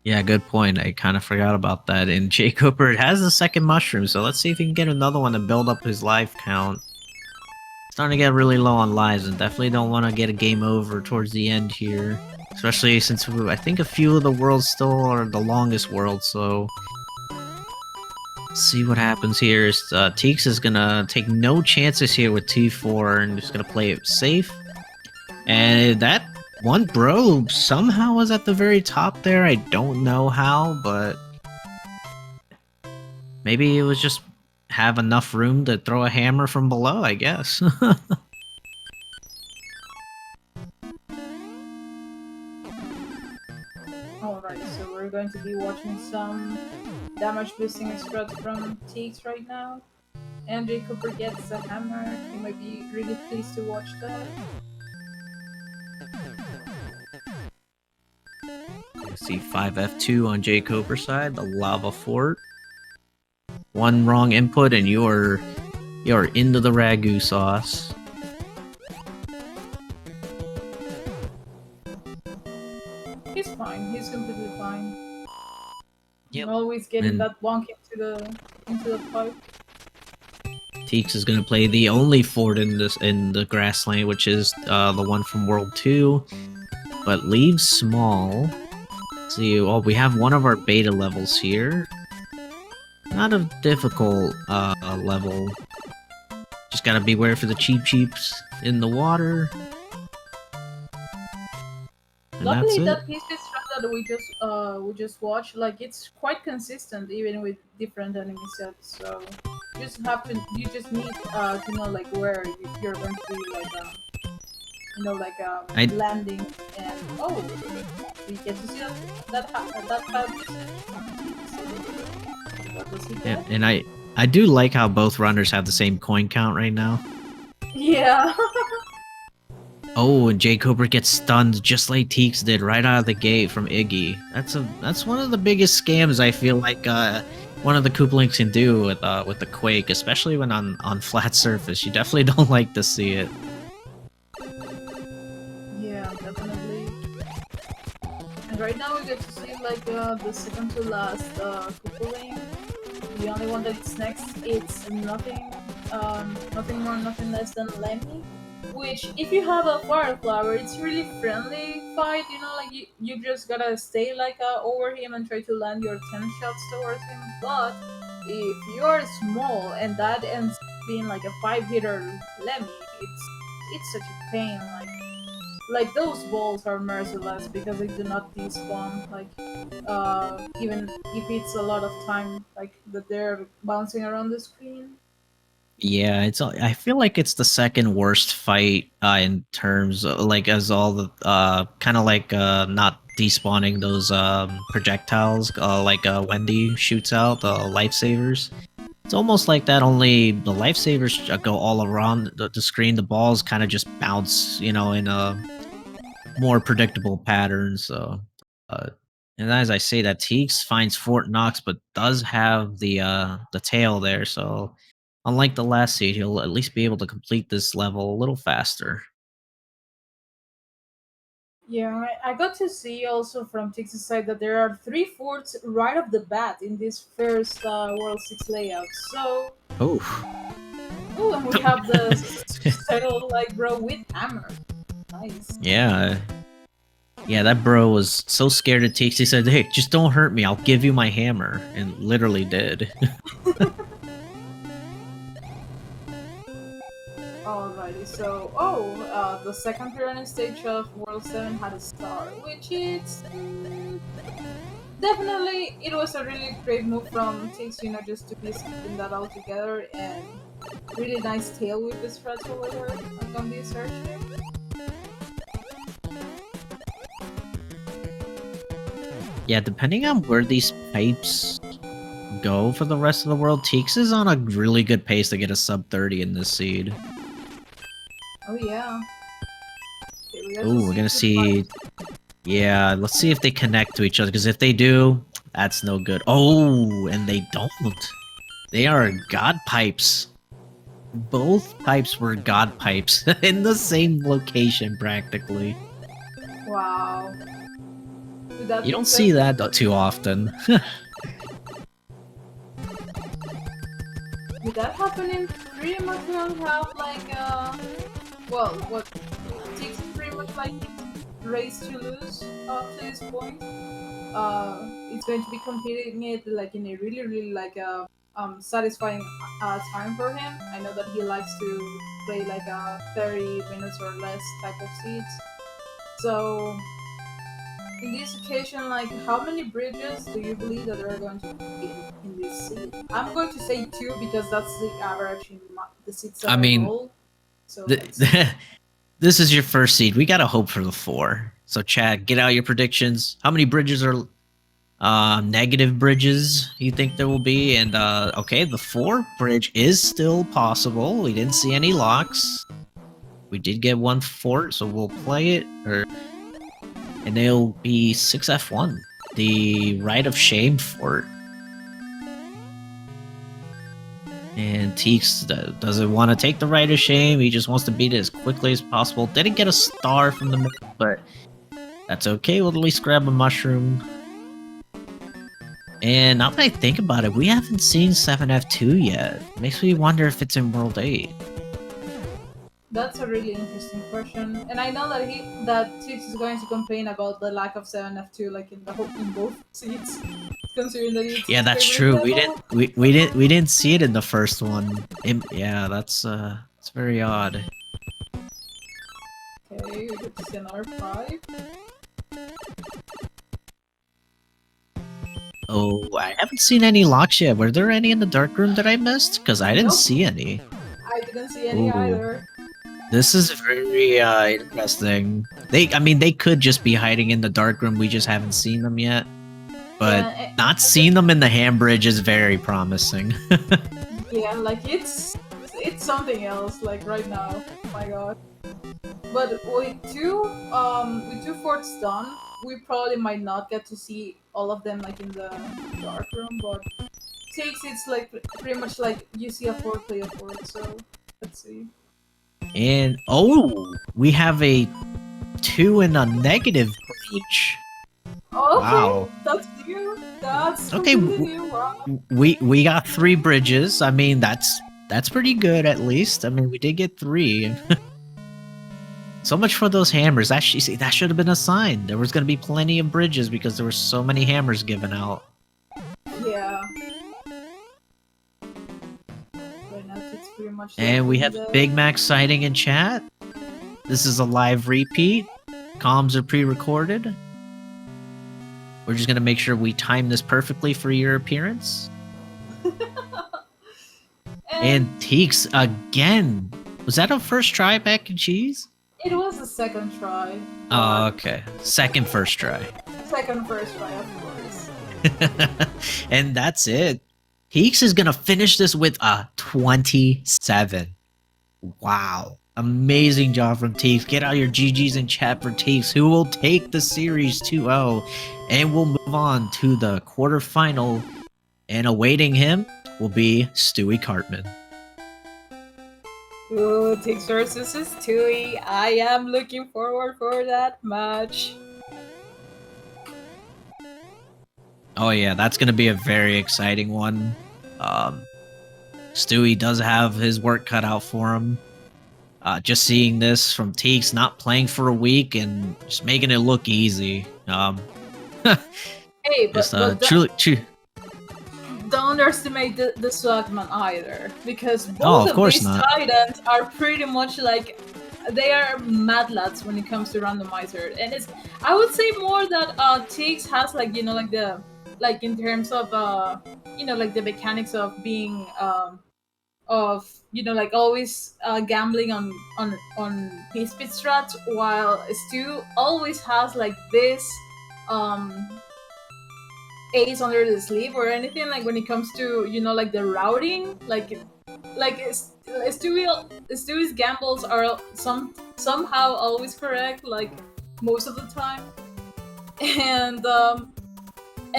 Yeah, good point. I kind of forgot about that. And jkoper has the second mushroom, so let's see if he can get another one to build up his life count. Starting to get really low on lives, and definitely don't want to get a game over towards the end here. Especially since I think a few of the worlds still are the longest world, so... Let's see what happens here. TEEX is gonna take no chances here with T4 and just gonna play it safe. And that one bro somehow was at the very top there. I don't know how, but... Maybe it was just have enough room to throw a hammer from below, I guess. Alright, so we're going to be watching some damage boosting strats from TEEX right now. And jkoper gets a hammer. He might be really pleased to watch that. You see 5F2 on jkoper's side, the lava fort. One wrong input and you're into the ragu sauce. He's fine. He's completely fine. Yep. Always getting that bonk into the pipe. TEEX is gonna play the only fort in the grass lane, which is the one from World 2, but leaves small. Let's see, oh, we have one of our beta levels here. Not a difficult level. Just gotta beware for the cheeps in the water. And Luckily, that piece is that we just watched, like it's quite consistent even with different enemy sets. So you just need to know like where you're going to be like landing, and oh, we get to see that what does he get? Yeah, and I do like how both runners have the same coin count right now. Yeah. Oh, and jkoper gets stunned just like TEEX did right out of the gate from Iggy. That's one of the biggest scams I feel like one of the Koopalings can do with the Quake, especially when on flat surface. You definitely don't like to see it. Yeah, definitely. And right now we get to see like the second to last Koopaling. The only one that's next, it's nothing more, nothing less than Lemmy. Which, if you have a fire flower, it's really friendly fight, you know, like you just gotta stay like over him and try to land your 10 shots towards him. But if you're small and that ends up being like a 5-hitter Lemmy, it's such a pain. Like those balls are merciless because they do not despawn. Like even if it's a lot of time, like that they're bouncing around the screen. Yeah, I feel like it's the second worst fight in terms of, like, as all the kind of like not despawning those projectiles like Wendy shoots out the lifesavers. It's almost like that, only the lifesavers go all around the screen. The balls kind of just bounce, you know, in a more predictable pattern. So, uh, and as I say, that Teeks finds Fort Knox, but does have the tail there. So, unlike the last seed, he'll at least be able to complete this level a little faster. Yeah, I got to see also from Texas side that there are 3 forts right off the bat in this first World 6 layout. So, Oh, oh, and we have the settle like bro with hammer. Nice. yeah. Yeah, that bro was so scared of Teeks. He said, "Hey, just don't hurt me. I'll give you my hammer," and literally did. Alrighty, so the second pyramid stage of World 7 had a star, which is definitely it was a really great move from Tix, you know, just to be skipping that all together and really nice tail with the strats over there like on this searching. Yeah, depending on where these pipes go for the rest of the world, Teeks is on a really good pace to get a sub 30 in this seed. Oh yeah. Okay, Oh, we're gonna see. Yeah, let's see if they connect to each other, because if they do, that's no good. Oh, and they don't. They are god pipes. Both pipes were god pipes in the same location, practically. Wow. You don't see that too often. Did that happen in pretty much we don't have like well what takes pretty much like race to lose up to this point. It's going to be competing it like in a really like satisfying time for him. I know that he likes to play like 30 minutes or less type of seeds. So in this occasion, like how many bridges do you believe that there are going to be in this seed? I'm going to say 2 because that's the average in the seeds that I mean, roll. So let's see. this is your first seed. We gotta hope for the 4. So, Chad, get out your predictions. How many bridges are negative bridges you think there will be? And okay, the 4 bridge is still possible. We didn't see any locks. We did get 1 fort, so we'll play it. And they'll be 6F1, the Rite of Shame fort. And Teeks doesn't want to take the Rite of Shame. He just wants to beat it as quickly as possible. Didn't get a star from the middle, but that's okay. We'll at least grab a mushroom. And now that I think about it, we haven't seen 7F2 yet. Makes me wonder if it's in World 8. That's a really interesting question, and I know that Tix is going to complain about the lack of 7F2 like in both seats, considering that it's Yeah, his that's favorite true. level. We didn't see it in the first one. Yeah, that's it's very odd. Okay, we get to see another 5. Oh, I haven't seen any locks yet. Were there any in the dark room that I missed? Because I didn't Nope. see any. I didn't see any Ooh. either. This is very interesting. I mean, they could just be hiding in the dark room. We just haven't seen them yet. But Yeah, not seeing them in the ham bridge is very promising. yeah, like it's something else. Like right now, oh my god. But with two forts done, we probably might not get to see all of them like in the dark room. But it's like pretty much like you see a fort, play a fort. So let's see. And oh, we have a 2 and a negative breach. Oh, okay, Wow. that's new. That's Okay, completely new. Wow. we got 3 bridges. I mean, that's pretty good at least. I mean, we did get 3. So much for those hammers. Actually, see, that should have been a sign. There was going to be plenty of bridges because there were so many hammers given out. Yeah. Right now, it's pretty much. And we have Big Mac sighting in chat. This is a live repeat. Comms are pre-recorded. We're just going to make sure we time this perfectly for your appearance. And Teeks again. Was that a first try, mac and cheese? It was a second try. Oh, okay. Second first try. Second first try, of course. And that's it. Teeks is going to finish this with a 27. Wow. Amazing job from Teeks. Get out your GGs in chat for Teeks, who will take the series 2-0. And we'll move on to the quarterfinal. And awaiting him will be Stewie Cartman. Ooh, Teeks versus Stewie. I am looking forward for that match. Oh yeah, that's going to be a very exciting one. Stewie does have his work cut out for him. Just seeing this from Teeks, not playing for a week and just making it look easy. Hey, but truly. Don't underestimate the Swagman either, because both of these titans are pretty much like, they are mad lads when it comes to randomizer, and it's, I would say more that Teeks has, like, you know, like the, like in terms of you know, like the mechanics of being of, you know, like always gambling on his speed strats, while Stu always has like this ace under the sleeve or anything, like when it comes to, you know, like the routing, like Stewie's gambles are somehow always correct, like most of the time, and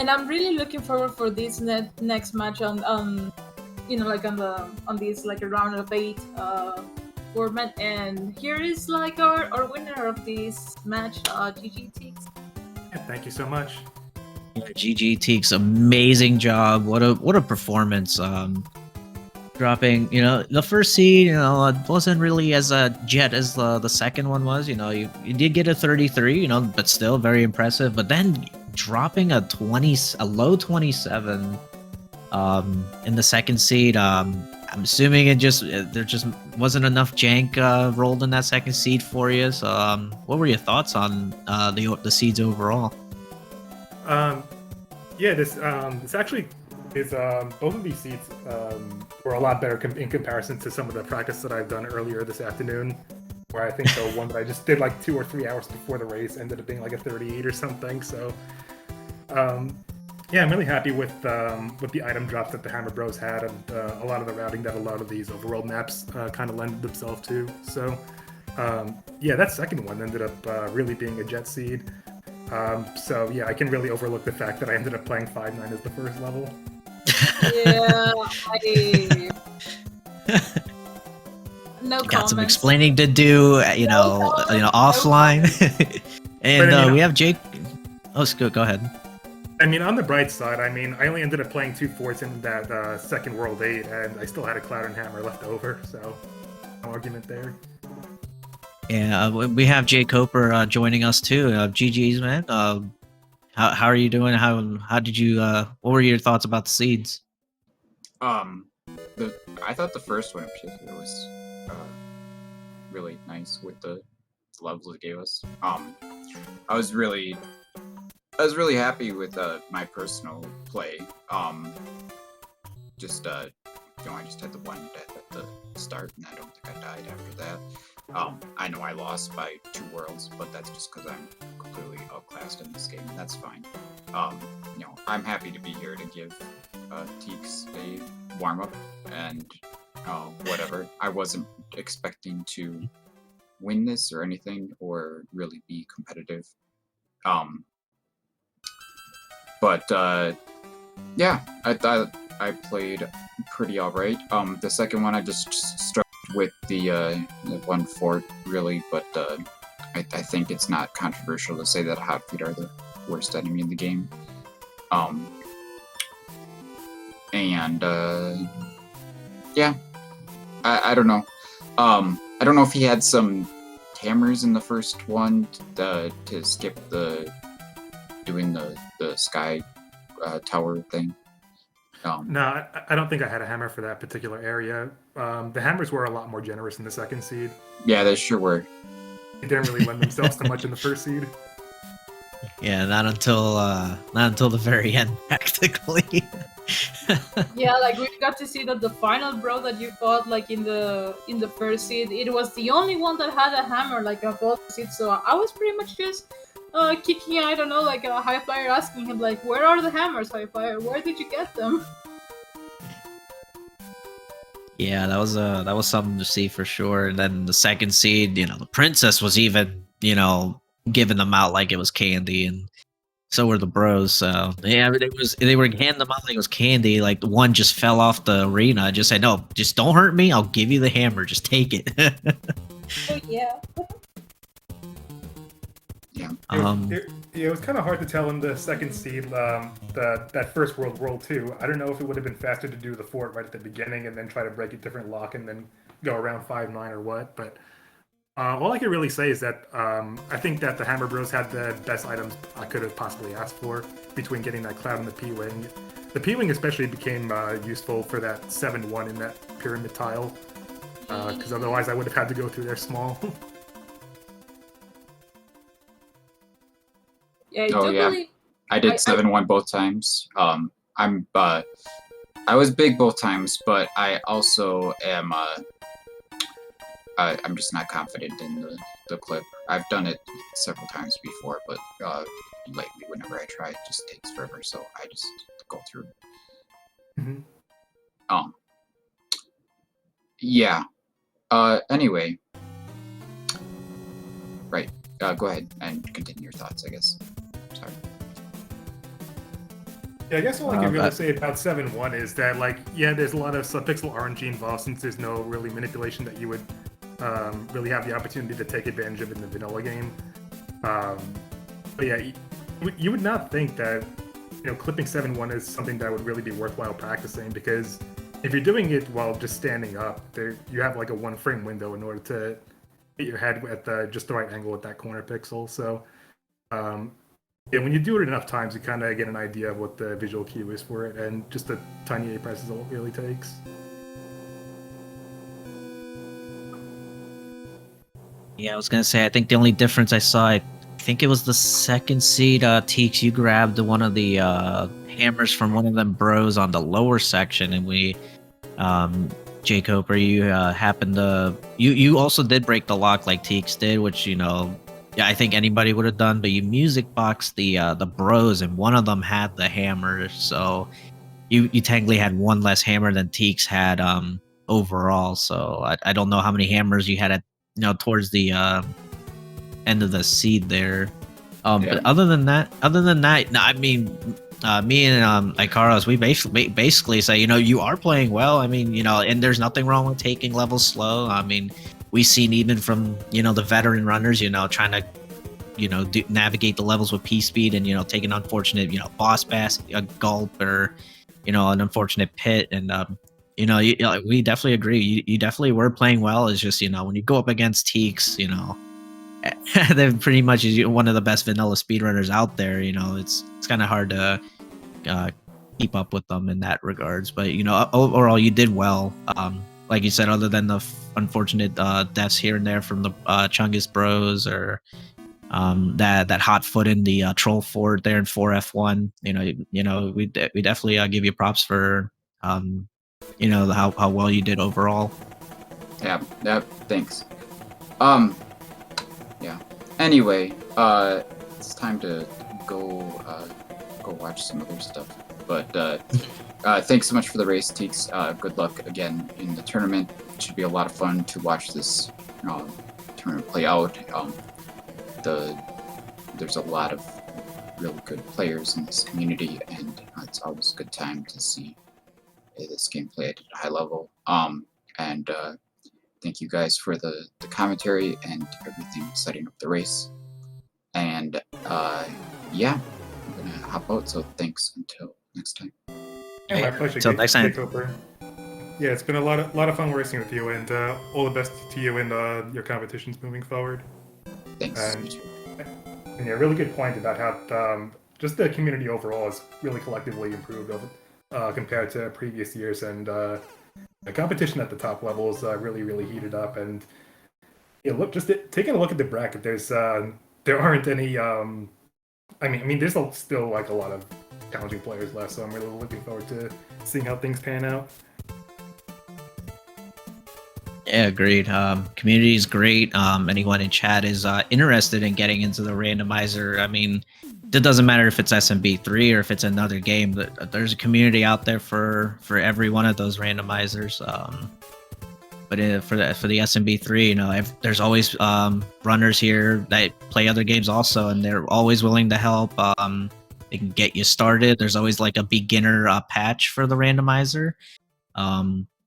I'm really looking forward for this next match on you know, like on this like a round of 8 format. And here is like our winner of this match, GG Teeks. Yeah, thank you so much. Yeah, GG Teeks, amazing job. What a performance. Dropping, you know, the first seed, you know, it wasn't really as jet as the second one was. You know, you did get a 33, you know, but still very impressive. But then dropping a low 27 in the second seed. I'm assuming there just wasn't enough jank rolled in that second seed for you. So what were your thoughts on the seeds overall? Yeah, this actually is both of these seeds were a lot better in comparison to some of the practice that I've done earlier this afternoon, where I think the one that I just did like 2 or 3 hours before the race ended up being like a 38 or something. So yeah, I'm really happy with the item drops that the Hammer Bros had, and a lot of the routing that a lot of these overworld maps kind of lended themselves to. So yeah, that second one ended up really being a jet seed. So yeah, I can really overlook the fact that I ended up playing 5-9 as the first level. Yeah, no you got some explaining to do, you know, offline. And I mean, we have Jake. Oh, go ahead. I mean, on the bright side, I mean, I only ended up playing 2 forts in that second World 8, and I still had a Cloud and Hammer left over, so no argument there. Yeah, we have jkoper joining us too. GG's, man. How are you doing? How did you? What were your thoughts about the seeds? I thought the first one in particular was really nice with the levels it gave us. I was really happy with my personal play. Just you know, I just had the one death at the start, and I don't think I died after that. I know I lost by 2 worlds, but that's just because I'm completely outclassed in this game, and that's fine. You know, I'm happy to be here to give Teeks a warm-up, and whatever. I wasn't expecting to win this or anything, or really be competitive. But yeah, I thought I played pretty alright. The second one I just struggled with the one fort, really, but I think it's not controversial to say that hot feet are the worst enemy in the game. And yeah, I don't know. I don't know if he had some hammers in the first one to skip doing the sky tower thing. No, I don't think I had a hammer for that particular area. The hammers were a lot more generous in the second seed. Yeah, they sure were. They didn't really lend themselves to much in the first seed. Yeah, not until the very end, practically. Yeah, like we got to see that the final bro that you fought like in the first seed, it was the only one that had a hammer like of all the seeds. So I was pretty much just kicking, I don't know, like a high flyer asking him like, where are the hammers, high flyer? Where did you get them? Yeah, that was something to see for sure. And then the second seed, the princess was even, giving them out like it was candy, and so were the bros. So yeah, they were handing them out like it was candy. Like the one just fell off the arena. Just said, no, just don't hurt me. I'll give you the hammer. Just take it. Oh yeah. Yeah. It was kind of hard to tell in the second seed, that first World 2. I don't know if it would have been faster to do the fort right at the beginning and then try to break a different lock and then go around 5-9 or what. But all I can really say is that I think that the Hammer Bros had the best items I could have possibly asked for between getting that Cloud and the P-Wing. The P-Wing especially became useful for that 7-1 in that pyramid tile, because otherwise I would have had to go through there small. Yeah, Oh, yeah. I did 7-1 both times. I was big both times, but I also am I'm just not confident in the clip. I've done it several times before, but lately whenever I try, it just takes forever, so I just go through. Mm-hmm. Yeah. Anyway. Right. Go ahead and continue your thoughts, I guess. Sorry. Yeah, I guess all I can really say about 7-1 is that, like, yeah, there's a lot of subpixel RNG involved since there's no really manipulation that you would really have the opportunity to take advantage of in the vanilla game. But yeah, you would not think that, clipping 7-1 is something that would really be worthwhile practicing, because if you're doing it while just standing up, you have like a 1-frame window in order to hit your head at just the right angle with that corner pixel. So yeah, when you do it enough times, you kind of get an idea of what the visual cue is for it, and just a tiny A press is all it really takes. Yeah, I was gonna say, I think the only difference I saw, I think it was the second seed, Teeks, you grabbed one of the hammers from one of them bros on the lower section, and we, jkoper, you happened to, you also did break the lock like Teeks did, which, yeah, I think anybody would have done, but you music boxed the bros, and one of them had the hammer, so you technically had one less hammer than Teeks had overall. So I don't know how many hammers you had at towards the end of the seed there. Yeah. But other than that, no, I mean, me and Ikaros, we basically say, you are playing well. I mean, and there's nothing wrong with taking levels slow. I mean, we've seen even from the veteran runners, trying to navigate the levels with P speed and take an unfortunate boss bass, a gulp, or an unfortunate pit, and we definitely agree. You definitely were playing well. It's just when you go up against Teeks, they're pretty much one of the best vanilla speedrunners out there. It's kind of hard to keep up with them in that regards. But overall, you did well. Like you said, other than the unfortunate deaths here and there from the Chungus Bros, or that hot foot in the troll fort there in 4F1. We definitely give you props for how well you did overall. Yeah, thanks. Yeah. Anyway, it's time to go watch some other stuff. But thanks so much for the race, Teeks. Good luck again in the tournament. It should be a lot of fun to watch this tournament play out. There's a lot of really good players in this community, and it's always a good time to see this game play at a high level. And thank you guys for the commentary and everything setting up the race. And yeah, I'm gonna hop out, so thanks until next time. Yeah, my pleasure. Till next time. jkoper. Yeah, it's been a lot of fun racing with you, and all the best to you in your competitions moving forward. Thanks. And, and yeah, really good point about how just the community overall has really collectively improved over, compared to previous years, and the competition at the top levels really heated up. And yeah, look, just taking a look at the bracket, there aren't any. I mean, there's still like a lot of challenging players left, so I'm really looking forward to seeing how things pan out. Yeah, agreed. Community is great. Anyone in chat is interested in getting into the randomizer. I mean, it doesn't matter if it's SMB3 or if it's another game. There's a community out there for every one of those randomizers. But for the SMB3, you know, there's always runners here that play other games also, and they're always willing to help. They can get you started. There's always like a beginner patch for the randomizer.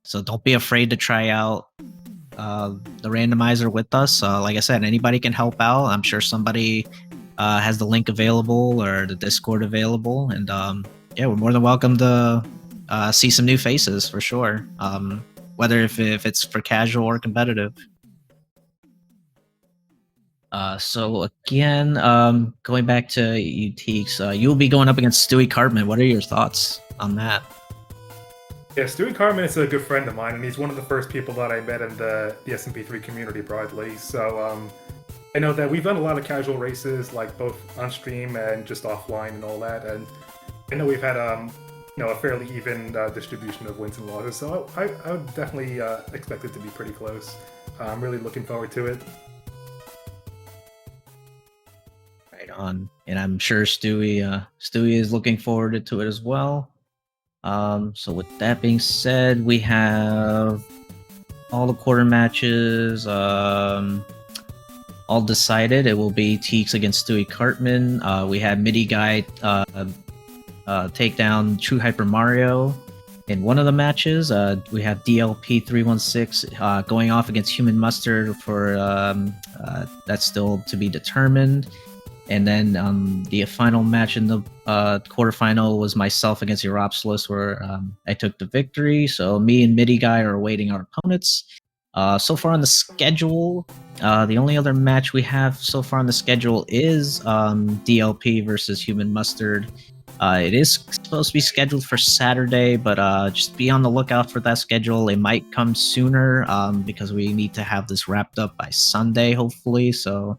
So don't be afraid to try out the randomizer with us. Like I said, anybody can help out. I'm sure somebody has the link available or the Discord available, and yeah, we're more than welcome to see some new faces for sure. Whether if it's for casual or competitive. So again, going back to you, TEEX, you'll be going up against Stewie Cartman. What are your thoughts on that? Yeah, Stewie Cartman is a good friend of mine, and he's one of the first people that I met in the SMB3 community broadly. So I know that we've done a lot of casual races, like both on stream and just offline and all that. And I know we've had you know, a fairly even distribution of wins and losses. So I would definitely expect it to be pretty close. I'm really looking forward to it. Right on, and I'm sure Stewie is looking forward to it as well. So with that being said, we have all the quarter matches all decided. It will be TEEX against Stewie Cartman. We had MIDI Guy take down True Hyper Mario in one of the matches. We have DLP316 going off against Human Mustard for that's still to be determined. And then the final match in the quarterfinal was myself against Europsolus, where I took the victory. So me and MIDI Guy are awaiting our opponents. So far on the schedule, the only other match we have so far on the schedule is DLP versus Human Mustard. It is supposed to be scheduled for Saturday, but just be on the lookout for that schedule. It might come sooner because we need to have this wrapped up by Sunday, hopefully. So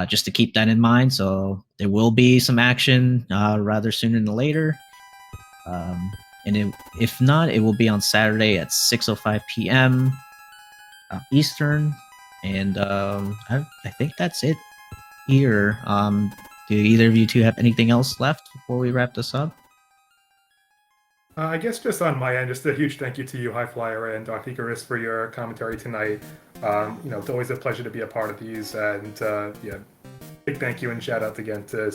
just to keep that in mind. So there will be some action rather sooner than later. And if not, it will be on Saturday at 6:05 p.m. Eastern. And I think that's it here. Do either of you two have anything else left before we wrap this up? I guess just on my end, just a huge thank you to you, High Flyer and Dr. Icarus, for your commentary tonight. You know, it's always a pleasure to be a part of these, and yeah, big thank you and shout out again to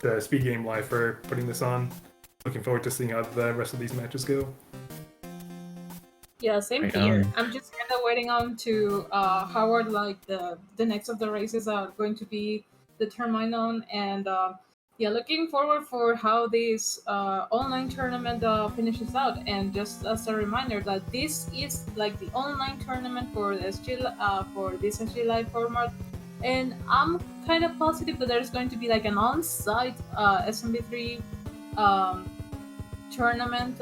the Speed Game Live for putting this on. Looking forward to seeing how the rest of these matches go. Yeah, same here. I'm just kind of waiting on to how are like the next of the races are going to be determined on, and yeah, looking forward for how this online tournament finishes out. And just as a reminder that this is like the online tournament for the for this SGLIVE format, and I'm kind of positive that there's going to be like an on-site SMB3 tournament,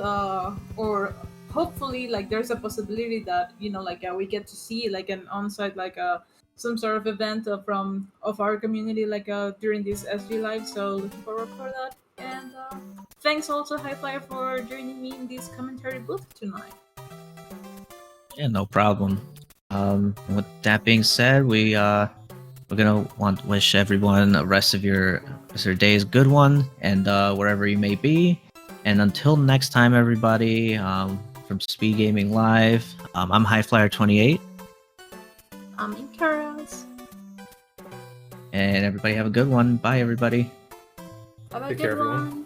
or hopefully like there's a possibility that, you know, like we get to see like an on-site like some sort of event of our community like during this SGLIVE. So looking forward for that. And thanks also High Flyer for joining me in this commentary booth tonight. Yeah, no problem. With that being said, we're gonna want to wish everyone the rest of your day is a good one, and wherever you may be. And until next time, everybody, from Speed Gaming Live, I'm HighFlyer28. I'm Icarus. And everybody have a good one. Bye, everybody. Have a Take good care, everyone. one.